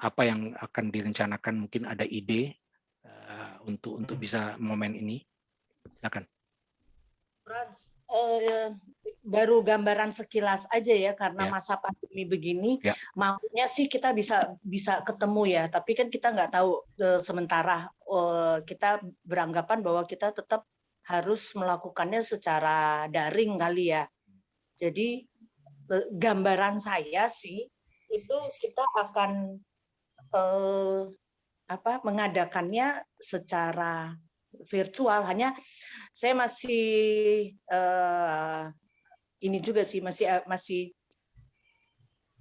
apa yang akan direncanakan? Mungkin ada ide untuk bisa momen ini? Silakan. Frans, baru gambaran sekilas aja ya karena masa pandemi begini, maunya sih kita bisa ketemu ya, tapi kan kita nggak tahu sementara kita beranggapan bahwa kita tetap harus melakukannya secara daring kali ya. Jadi gambaran saya sih itu kita akan mengadakannya secara virtual, hanya saya masih ini juga sih masih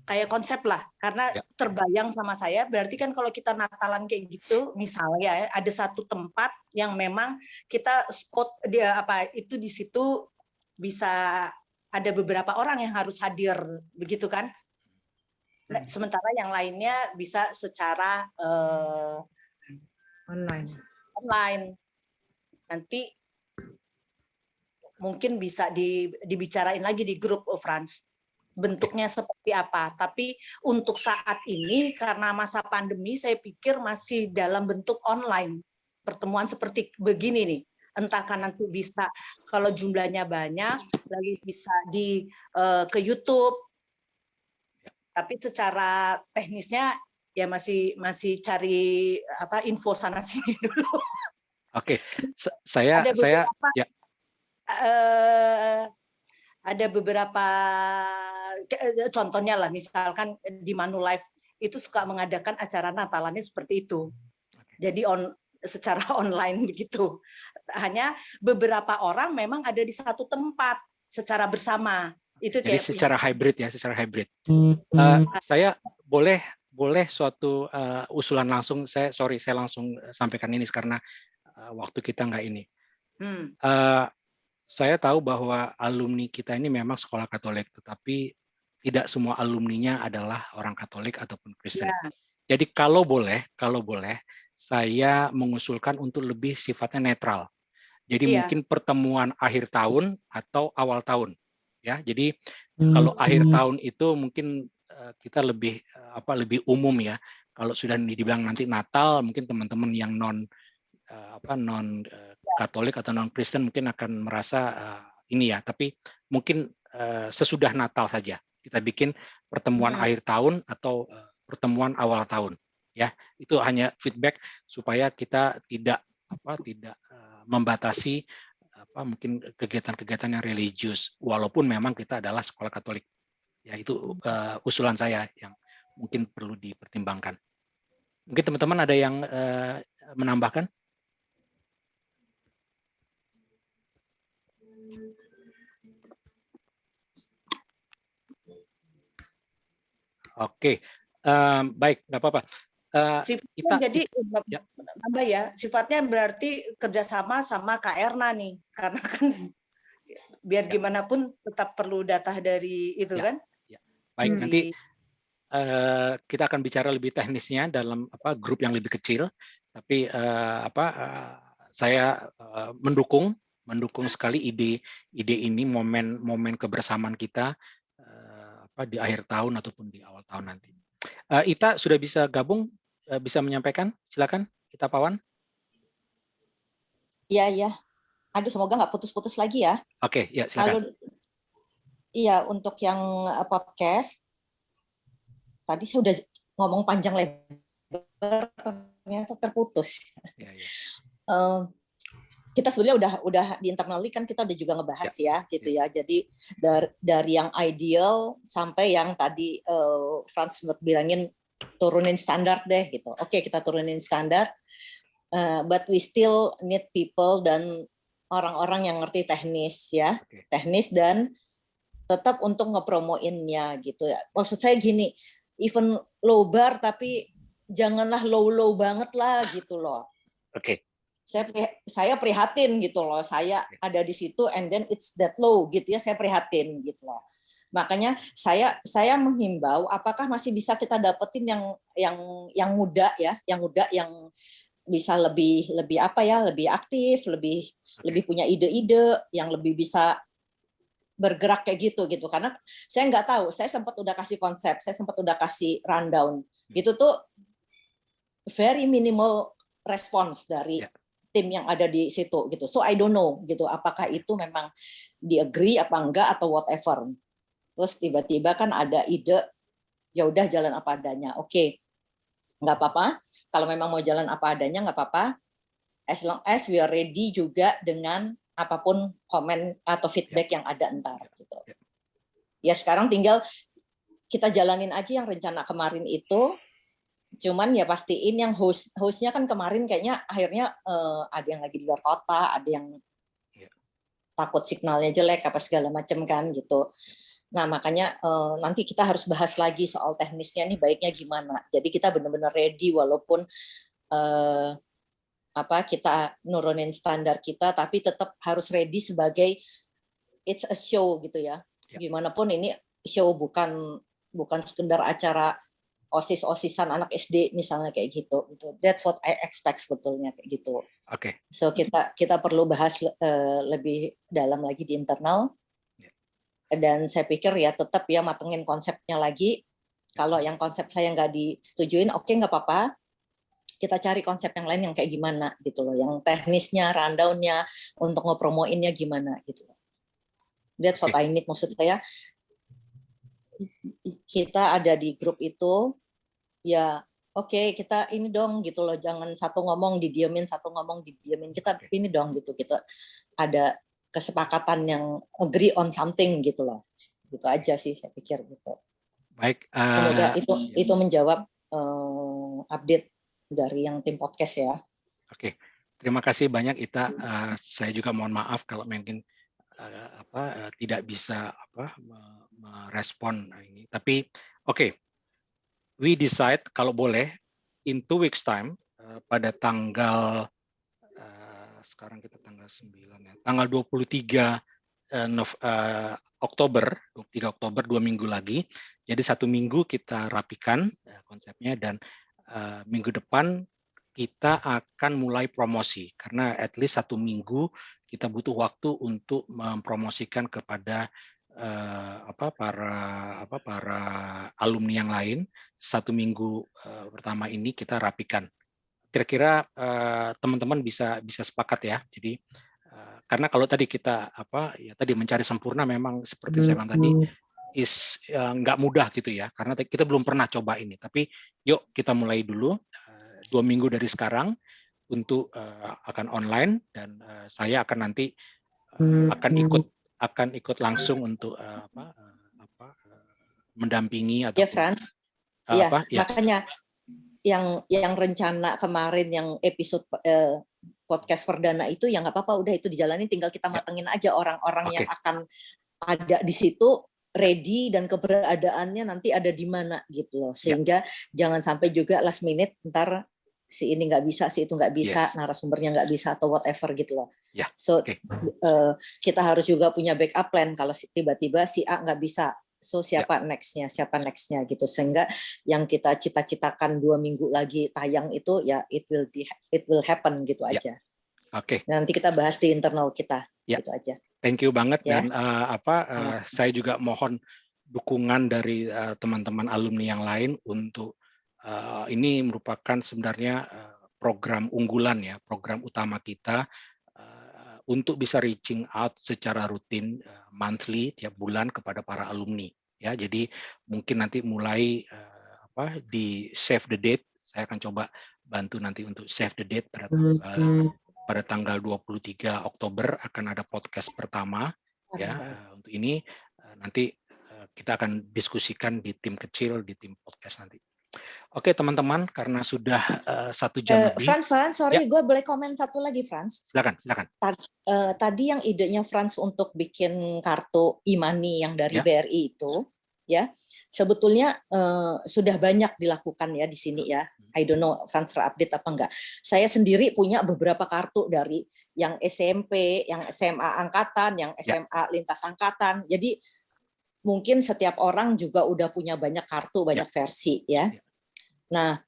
kayak konsep lah, karena terbayang sama saya berarti kan kalau kita Natalan kayak gitu misalnya ada satu tempat yang memang kita spot dia itu di situ bisa ada beberapa orang yang harus hadir begitu kan. Sementara yang lainnya bisa secara online. Nanti mungkin bisa dibicarain lagi di grup, Frans, bentuknya seperti apa. Tapi untuk saat ini karena masa pandemi saya pikir masih dalam bentuk online. Pertemuan seperti begini nih. Entah kan nanti bisa kalau jumlahnya banyak lalu bisa ke YouTube. Tapi secara teknisnya ya masih cari info sana sini dulu. Oke, ada beberapa contohnya lah, misalkan di Manulife itu suka mengadakan acara Natalannya seperti itu. Jadi secara online begitu. Hanya beberapa orang memang ada di satu tempat secara bersama. Itu jadi secara hybrid ya, secara hybrid. Saya boleh suatu usulan langsung. Saya langsung sampaikan ini karena waktu kita nggak ini. Saya tahu bahwa alumni kita ini memang sekolah Katolik, tetapi tidak semua alumninya adalah orang Katolik ataupun Kristen. Jadi kalau boleh, saya mengusulkan untuk lebih sifatnya netral. Jadi mungkin pertemuan akhir tahun atau awal tahun. Ya, jadi kalau akhir tahun itu mungkin kita lebih umum ya. Kalau sudah dibilang nanti Natal, mungkin teman-teman yang non Katolik atau non Kristen mungkin akan merasa ini ya. Tapi mungkin sesudah Natal saja kita bikin pertemuan akhir tahun atau pertemuan awal tahun. Ya, itu hanya feedback supaya kita tidak membatasi mungkin kegiatan-kegiatan yang religius, walaupun memang kita adalah sekolah Katolik. Ya, itu usulan saya yang mungkin perlu dipertimbangkan. Mungkin teman-teman ada yang menambahkan? Oke, baik, nggak apa-apa. Sifatnya jadi Mbak ya, sifatnya berarti kerjasama sama Kak Erna nih, karena kan biar gimana pun tetap perlu data dari itu kan. Baik, nanti kita akan bicara lebih teknisnya dalam grup yang lebih kecil, tapi saya mendukung sekali ide ini, momen kebersamaan kita di akhir tahun ataupun di awal tahun nanti. Ita sudah bisa gabung, bisa menyampaikan, silakan Ita Pawan. Iya. Aduh, semoga nggak putus-putus lagi ya. Oke, ya silakan. Iya, untuk yang podcast, tadi saya udah ngomong panjang lebar, ternyata terputus. Ya. Kita sebenarnya udah di internally kan kita udah juga ngebahas ya gitu ya. Jadi dari yang ideal sampai yang tadi Frans sempat bilangin turunin standar deh gitu. Oke, kita turunin standar, but we still need people dan orang-orang yang ngerti teknis ya, teknis dan tetap untuk ngepromoinnya gitu ya. Maksud saya gini, even low bar tapi janganlah low banget lah gitu loh. Oke. Saya prihatin gitu loh. Saya ada di situ and then it's that low gitu ya. Saya prihatin gitu loh. Makanya saya menghimbau apakah masih bisa kita dapetin yang muda ya, yang bisa lebih lebih aktif, lebih punya ide-ide, yang lebih bisa bergerak kayak gitu karena saya nggak tahu, saya sempat udah kasih konsep, saya sempat udah kasih rundown itu tuh very minimal response dari tim yang ada di situ gitu, so I don't know gitu apakah itu memang di agree apa enggak atau whatever. Terus tiba-tiba kan ada ide, ya udah jalan apa adanya, oke, nggak apa-apa kalau memang mau jalan apa adanya nggak apa-apa, as long as we are ready juga dengan apapun komen atau feedback yang ada entar gitu. Ya sekarang tinggal kita jalanin aja yang rencana kemarin itu. Cuman ya pastiin yang hostnya kan kemarin kayaknya akhirnya ada yang lagi di luar kota, ada yang takut signalnya jelek apa segala macam kan gitu. Nah makanya nanti kita harus bahas lagi soal teknisnya nih baiknya gimana. Jadi kita benar-benar ready walaupun kita nurunin standar kita, tapi tetap harus ready sebagai it's a show gitu ya. Gimana pun ini show bukan sekedar acara OSIS-OSISan anak SD misalnya kayak gitu. That's what I expect sebetulnya kayak gitu. Oke. So kita perlu bahas lebih dalam lagi di internal. Dan saya pikir ya tetap ya matengin konsepnya lagi. Kalau yang konsep saya nggak disetujuin, oke nggak apa-apa. Kita cari konsep yang lain yang kayak gimana gitu loh, yang teknisnya, rundown-nya, untuk ngepromoinnya gimana gitu. That's what I need, maksud saya. Kita ada di grup itu, ya oke, kita ini dong gitu loh, jangan satu ngomong didiemin, satu ngomong didiemin, kita ini dong gitu, kita ada kesepakatan yang agree on something gitu loh. Gitu aja sih saya pikir gitu. Baik. Semoga itu menjawab update dari yang tim podcast ya. Oke, terima kasih banyak Ita. Saya juga mohon maaf kalau mungkin tidak bisa merespon ini. Tapi oke, we decide kalau boleh in 2 weeks time pada tanggal sekarang kita tanggal 9 ya, tanggal 23 Oktober 2 minggu lagi. Jadi 1 minggu kita rapikan konsepnya dan minggu depan kita akan mulai promosi karena at least 1 minggu kita butuh waktu untuk mempromosikan kepada para alumni yang lain. 1 minggu pertama ini kita rapikan. Kira-kira teman-teman bisa sepakat ya. Jadi karena kalau tadi kita tadi mencari sempurna memang seperti saya bilang tadi nggak mudah gitu ya, karena kita belum pernah coba ini. Tapi yuk kita mulai dulu 2 minggu dari sekarang untuk akan online dan saya akan nanti akan ikut langsung untuk mendampingi atau ya Frans. Makanya yang rencana kemarin yang episode podcast perdana itu ya nggak apa-apa, udah itu dijalani, tinggal kita matengin aja orang-orang yang akan ada di situ ready dan keberadaannya nanti ada di mana gitu loh. Sehingga jangan sampai juga last minute ntar si ini nggak bisa, si itu nggak bisa, narasumbernya nggak bisa atau whatever gitu loh. So kita harus juga punya backup plan kalau tiba-tiba si A nggak bisa. So siapa nextnya gitu, sehingga yang kita cita-citakan 2 minggu lagi tayang itu ya it will happen gitu aja. Nanti kita bahas di internal kita gitu aja. Thank you banget dan saya juga mohon dukungan dari teman-teman alumni yang lain untuk ini merupakan sebenarnya program unggulan ya, program utama kita untuk bisa reaching out secara rutin monthly tiap bulan kepada para alumni ya. Jadi mungkin nanti mulai di save the date, saya akan coba bantu nanti untuk save the date pada tanggal 23 Oktober akan ada podcast pertama ya. Untuk ini nanti kita akan diskusikan di tim kecil, di tim podcast nanti. Oke teman-teman, karena sudah 1 jam lebih. Frans, sorry, gue boleh komen satu lagi, Frans. Silakan. Tadi yang idenya Frans untuk bikin kartu e-money yang dari BRI itu, ya sebetulnya sudah banyak dilakukan ya di sini ya. I don't know Frans update apa enggak. Saya sendiri punya beberapa kartu dari yang SMP, yang SMA angkatan, yang SMA lintas angkatan. Jadi mungkin setiap orang juga udah punya banyak kartu, banyak versi ya. Nah,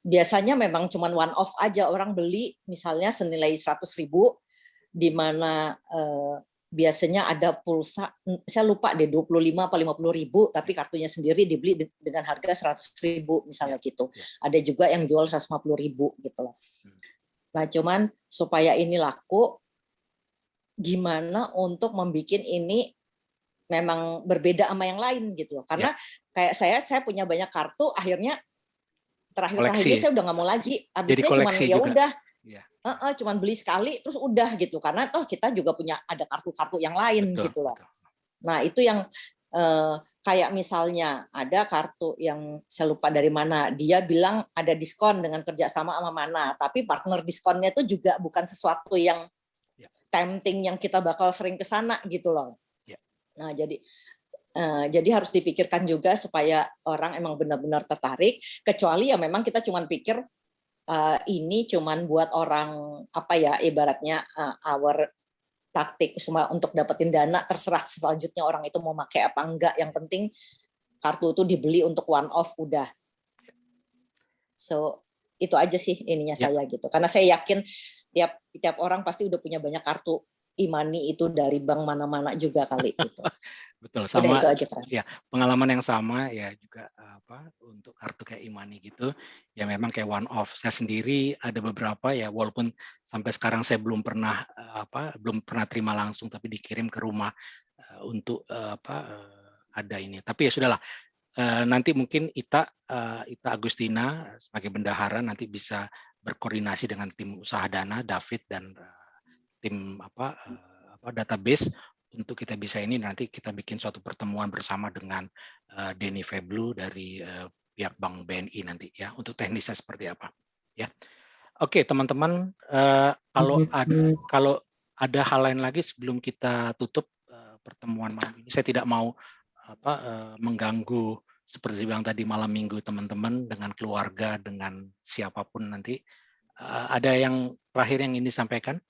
biasanya memang cuma one off aja, orang beli misalnya senilai 100.000 di mana biasanya ada pulsa, saya lupa deh 25 atau 50.000, tapi kartunya sendiri dibeli dengan harga 100.000 misalnya gitu. Ada juga yang jual 150.000 gitu loh. Nah, cuman supaya ini laku, gimana untuk membuat ini memang berbeda sama yang lain gitu loh. Karena kayak saya punya banyak kartu, akhirnya terakhir saya udah nggak mau lagi. Habisnya cuma ya udah, cuman beli sekali terus udah gitu. Karena toh kita juga punya ada kartu-kartu yang lain gitu loh. Nah itu yang kayak misalnya ada kartu yang saya lupa dari mana, dia bilang ada diskon dengan kerjasama sama mana, tapi partner diskonnya itu juga bukan sesuatu yang tempting yang kita bakal sering ke sana gitu loh. Nah, jadi harus dipikirkan juga supaya orang emang benar-benar tertarik. Kecuali ya memang kita cuma pikir ini cuma buat orang apa ya ibaratnya our taktik semua untuk dapetin dana. Terserah selanjutnya orang itu mau pakai apa enggak. Yang penting kartu itu dibeli untuk one off udah. So itu aja sih ininya saya gitu. Karena saya yakin tiap orang pasti udah punya banyak kartu e-money itu dari bank mana-mana juga kali gitu. Betul, sama itu aja, ya pengalaman yang sama ya juga untuk kartu kayak e-money gitu ya memang kayak one off. Saya sendiri ada beberapa ya walaupun sampai sekarang saya belum pernah terima langsung tapi dikirim ke rumah untuk ada ini. Tapi ya sudahlah. Nanti mungkin Ita Agustina sebagai bendahara nanti bisa berkoordinasi dengan tim usaha dana David dan tim database untuk kita bisa ini nanti kita bikin suatu pertemuan bersama dengan Denny Feblu dari pihak Bank BNI nanti ya untuk teknisnya seperti apa ya. Oke teman-teman, kalau ada hal lain lagi sebelum kita tutup pertemuan malam ini, saya tidak mau mengganggu seperti bilang tadi malam minggu teman-teman dengan keluarga dengan siapapun nanti. Ada yang terakhir yang ingin disampaikan?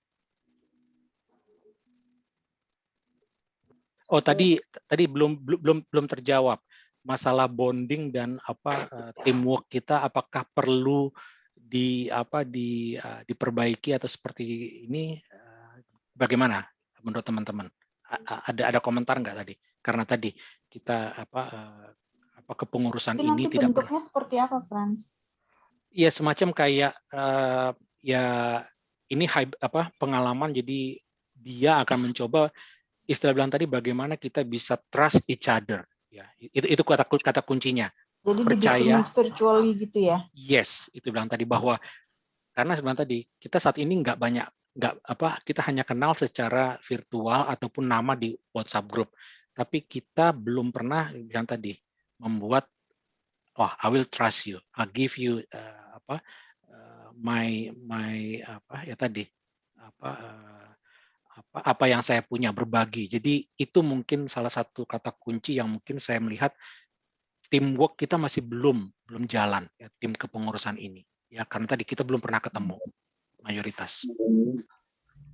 Oh tadi belum terjawab masalah bonding dan teamwork kita apakah perlu diperbaiki atau seperti ini bagaimana menurut teman-teman? Ada komentar nggak tadi? Karena tadi kita kepengurusan itu ini nanti tidak bentuknya seperti apa, Frans? Ya semacam kayak ya ini pengalaman jadi dia akan mencoba istilah bilang tadi bagaimana kita bisa trust each other ya itu kata kuncinya. Jadi percaya virtually gitu ya. Yes, itu bilang tadi bahwa karena sebenarnya tadi kita saat ini kita hanya kenal secara virtual ataupun nama di WhatsApp group. Tapi kita belum pernah bilang tadi membuat I will trust you, I give you apa yang saya punya, berbagi. Jadi itu mungkin salah satu kata kunci yang mungkin saya melihat teamwork kita masih belum jalan ya, tim kepengurusan ini ya, karena tadi kita belum pernah ketemu mayoritas.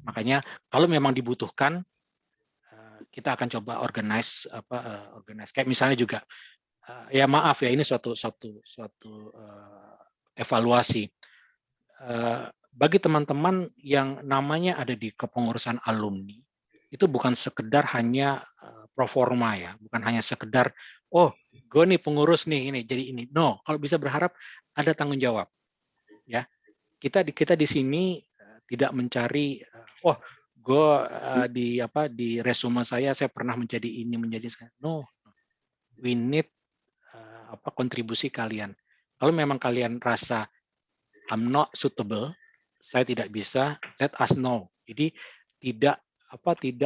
Makanya kalau memang dibutuhkan kita akan coba organize kayak misalnya juga ya maaf ya, ini suatu evaluasi bagi teman-teman yang namanya ada di kepengurusan alumni, itu bukan sekedar hanya pro forma ya, bukan hanya sekedar oh gue nih pengurus nih ini jadi ini. No, kalau bisa berharap ada tanggung jawab ya. Kita di sini tidak mencari oh gue di resume saya pernah menjadi ini menjadi saya. No, we need kontribusi kalian. Kalau memang kalian rasa I'm not suitable, saya tidak bisa, let us know. Jadi tidak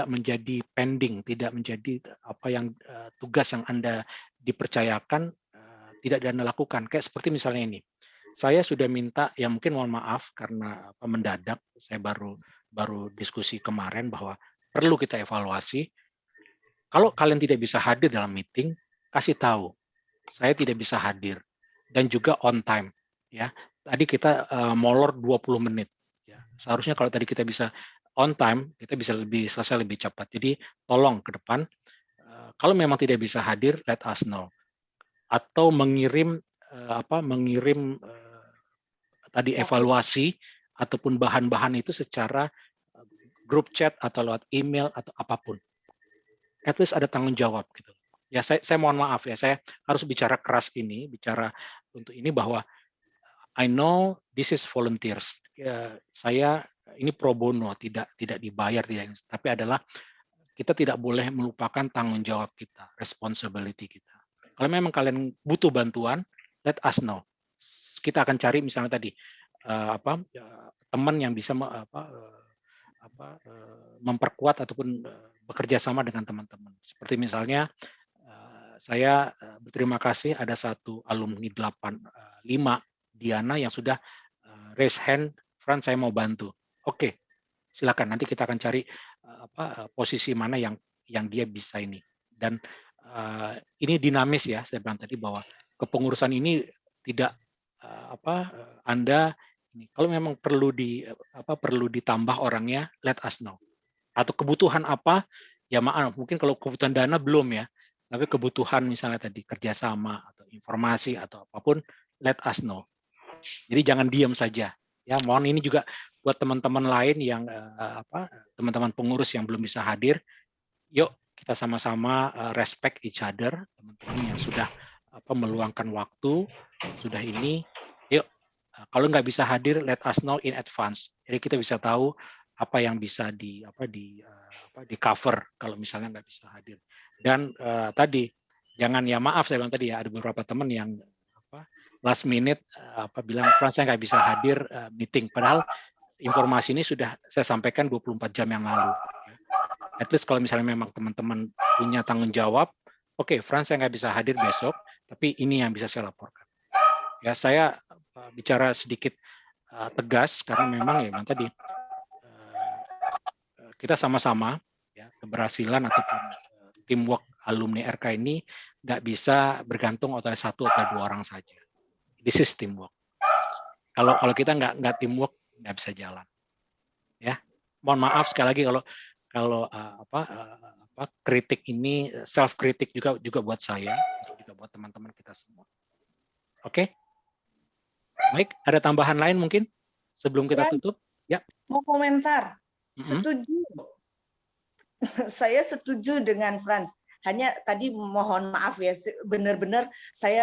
menjadi pending, tidak menjadi tugas yang Anda dipercayakan tidak Anda lakukan. Kayak seperti misalnya ini. Saya sudah minta, ya mungkin mohon maaf karena mendadak, saya baru diskusi kemarin bahwa perlu kita evaluasi. Kalau kalian tidak bisa hadir dalam meeting, kasih tahu. Saya tidak bisa hadir dan juga on time ya. Tadi kita molor 20 menit. Ya. Seharusnya kalau tadi kita bisa on time, kita bisa selesai lebih cepat. Jadi tolong ke depan, kalau memang tidak bisa hadir, let us know. Atau mengirim tadi evaluasi ataupun bahan-bahan itu secara grup chat atau lewat email atau apapun. At least ada tanggung jawab gitu. Ya saya mohon maaf ya, saya harus bicara keras ini, bicara untuk ini bahwa I know this is volunteers. Saya ini pro bono, tidak dibayar, tapi adalah kita tidak boleh melupakan tanggung jawab kita, responsibility kita. Kalau memang kalian butuh bantuan, let us know. Kita akan cari misalnya tadi teman yang bisa memperkuat ataupun bekerja sama dengan teman-teman. Seperti misalnya saya berterima kasih ada satu alumni 85 Diana yang sudah raise hand, Frans saya mau bantu. Oke, silakan. Nanti kita akan cari posisi mana yang dia bisa ini. Dan ini dinamis ya, saya bilang tadi bahwa kepengurusan ini tidak Anda ini. Kalau memang perlu ditambah orangnya, let us know. Atau kebutuhan apa? Ya maaf, mungkin kalau kebutuhan dana belum ya. Tapi kebutuhan misalnya tadi kerjasama atau informasi atau apapun, let us know. Jadi jangan diam saja. Ya, mohon ini juga buat teman-teman lain yang teman-teman pengurus yang belum bisa hadir. Yuk kita sama-sama respect each other, teman-teman yang sudah meluangkan waktu, sudah ini. Yuk, kalau nggak bisa hadir, let us know in advance. Jadi kita bisa tahu apa yang bisa di cover kalau misalnya nggak bisa hadir. Dan tadi jangan ya maaf saya bilang tadi ya ada beberapa teman yang last minute bilang Frans saya nggak bisa hadir meeting, padahal informasi ini sudah saya sampaikan 24 jam yang lalu. At least kalau misalnya memang teman-teman punya tanggung jawab, oke, Frans saya nggak bisa hadir besok, tapi ini yang bisa saya laporkan. Ya saya bicara sedikit tegas karena memang ya tadi kita sama-sama ya keberhasilan ataupun teamwork alumni RK ini nggak bisa bergantung oleh satu atau dua orang saja. This is teamwork. Kalau kita nggak teamwork nggak bisa jalan. Ya, mohon maaf sekali lagi kalau kritik ini self kritik juga buat saya, juga buat teman-teman kita semua. Oke, baik. Ada tambahan lain mungkin sebelum kita tutup? Ya. Mau komentar? Setuju. Saya setuju dengan Frans. Hanya tadi mohon maaf ya, benar-benar saya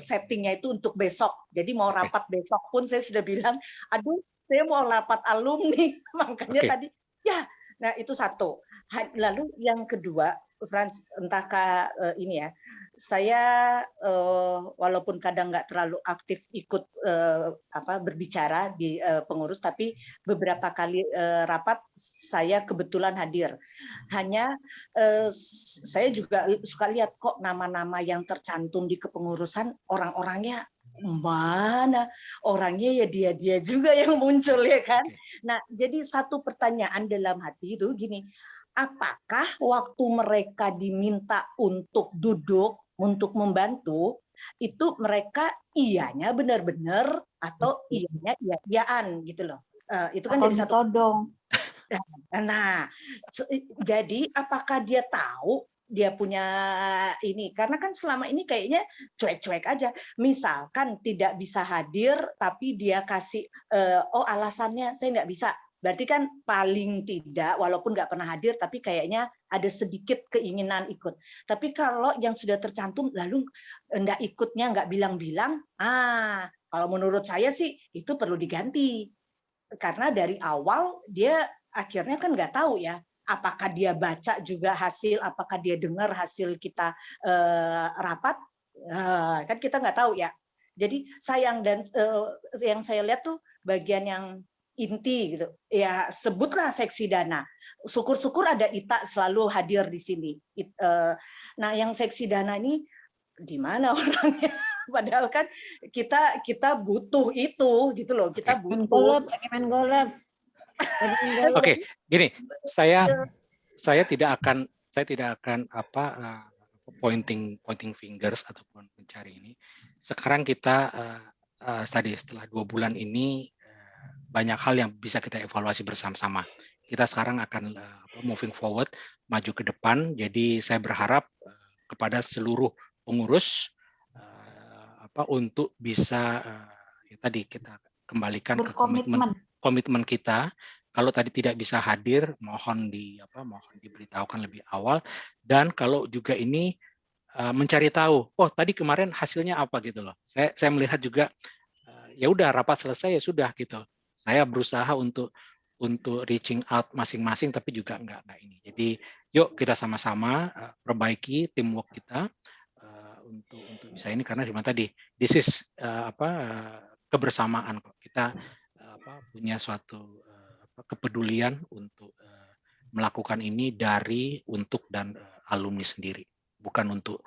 settingnya itu untuk besok. Jadi mau rapat besok pun saya sudah bilang, aduh saya mau rapat alumni. Makanya tadi, ya, nah itu satu. Lalu yang kedua, Frans, entahkah ini ya, saya walaupun kadang nggak terlalu aktif ikut berbicara di pengurus, tapi beberapa kali rapat saya kebetulan hadir. Hanya saya juga suka lihat kok nama-nama yang tercantum di kepengurusan orang-orangnya mana orangnya ya dia juga yang muncul ya kan. Nah, jadi satu pertanyaan dalam hati itu gini, apakah waktu mereka diminta untuk duduk, untuk membantu, itu mereka iyanya benar-benar atau iyanya iya-iyaan gitu loh. Itu kan Atau jadi satu. ditodong. Nah, jadi apakah dia tahu dia punya ini? Karena kan selama ini kayaknya cuek-cuek aja. Misalkan tidak bisa hadir, tapi dia kasih, oh alasannya saya nggak bisa. Berarti kan paling tidak, walaupun nggak pernah hadir, tapi kayaknya ada sedikit keinginan ikut. Tapi kalau yang sudah tercantum, lalu nggak ikutnya, nggak bilang-bilang, kalau menurut saya sih itu perlu diganti. Karena dari awal dia akhirnya kan nggak tahu ya, apakah dia baca juga hasil, apakah dia dengar hasil kita rapat, kan kita nggak tahu ya. Jadi sayang, dan yang saya lihat tuh bagian yang inti gitu ya, sebutlah seksi dana. Syukur-syukur ada Ita selalu hadir di sini. Nah, yang seksi dana ini di mana orangnya? Padahal kan kita butuh itu gitu loh, kita butuh. Oke, gini, saya tidak akan pointing fingers ataupun mencari ini. Sekarang kita tadi setelah 2 bulan ini banyak hal yang bisa kita evaluasi bersama-sama. Kita sekarang akan moving forward, maju ke depan. Jadi saya berharap kepada seluruh pengurus untuk bisa ya tadi kita kembalikan ke komitmen kita. Kalau tadi tidak bisa hadir, mohon diberitahukan lebih awal. Dan kalau juga ini mencari tahu, oh tadi kemarin hasilnya apa gitu loh. Saya melihat juga ya udah rapat selesai ya sudah gitu. Saya berusaha untuk reaching out masing-masing, tapi juga enggak ini. Jadi yuk kita sama-sama perbaiki teamwork kita untuk bisa ini, karena gimana tadi, this is kebersamaan kok. Kita punya suatu kepedulian untuk melakukan ini dari, untuk, dan alumni sendiri, bukan untuk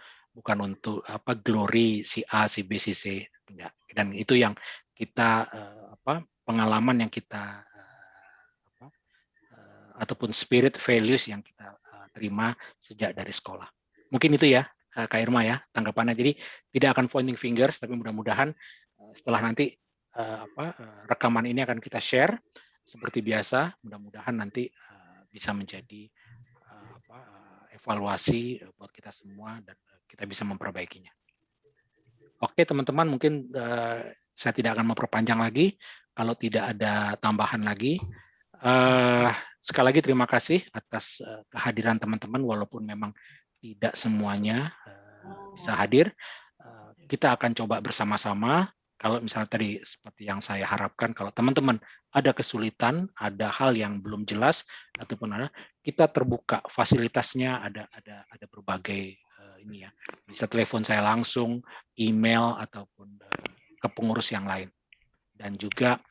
glory si A, si B, si C, enggak. Dan itu yang kita pengalaman yang kita ataupun spirit values yang kita terima sejak dari sekolah. Mungkin itu ya Kak Irma ya tanggapannya. Jadi tidak akan pointing fingers, tapi mudah-mudahan setelah nanti rekaman ini akan kita share seperti biasa. Mudah-mudahan nanti bisa menjadi evaluasi buat kita semua dan kita bisa memperbaikinya. Oke teman-teman, mungkin saya tidak akan memperpanjang lagi. Kalau tidak ada tambahan lagi, sekali lagi terima kasih atas kehadiran teman-teman, walaupun memang tidak semuanya bisa hadir. Kita akan coba bersama-sama. Kalau misalnya tadi seperti yang saya harapkan, kalau teman-teman ada kesulitan, ada hal yang belum jelas ataupun kita terbuka, fasilitasnya ada berbagai ini ya. Bisa telepon saya langsung, email ataupun ke pengurus yang lain. Dan juga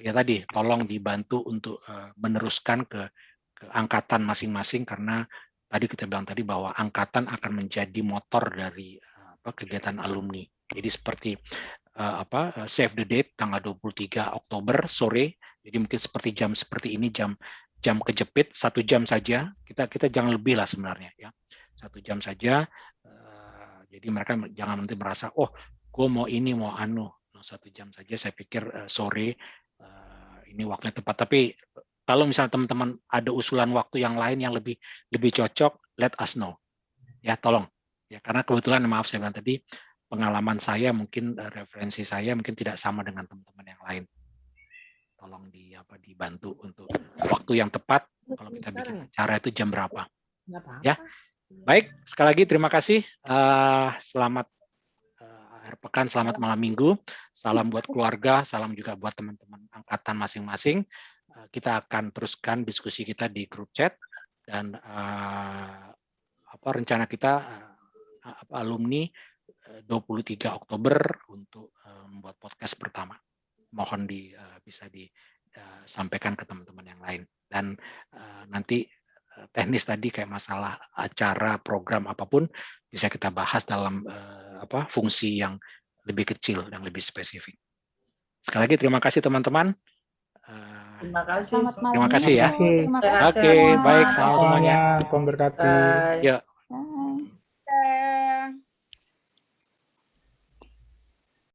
ya tadi tolong dibantu untuk meneruskan ke angkatan masing-masing, karena tadi kita bilang tadi bahwa angkatan akan menjadi motor dari kegiatan alumni. Jadi seperti save the date tanggal 23 Oktober sore. Jadi mungkin seperti jam seperti ini, jam kejepit 1 jam saja. Kita jangan lebih lah sebenarnya ya. 1 jam saja. Jadi mereka jangan nanti merasa oh gue mau ini mau anu. 1 jam saja, saya pikir sore ini waktunya tepat. Tapi kalau misalnya teman-teman ada usulan waktu yang lain yang lebih cocok, let us know. Ya, tolong. Ya, karena kebetulan maaf saya bilang tadi pengalaman saya mungkin referensi saya mungkin tidak sama dengan teman-teman yang lain. Tolong dibantu untuk waktu yang tepat. Kalau kita bikin acara itu jam berapa? Ya. Baik, sekali lagi terima kasih. Selamat akhir pekan, selamat malam minggu, salam buat keluarga, salam juga buat teman-teman angkatan masing-masing. Kita akan teruskan diskusi kita di grup chat, dan rencana kita alumni 23 Oktober untuk membuat podcast pertama. Mohon bisa disampaikan ke teman-teman yang lain. Dan nanti teknis tadi kayak masalah acara, program apapun bisa kita bahas dalam fungsi yang lebih kecil dan lebih spesifik. Sekali lagi terima kasih teman-teman. Terima kasih. Selamat malam. Terima kasih ya. Terima kasih. Oke, baik, selamat semuanya. Tuhan berkati. Bye. Ya.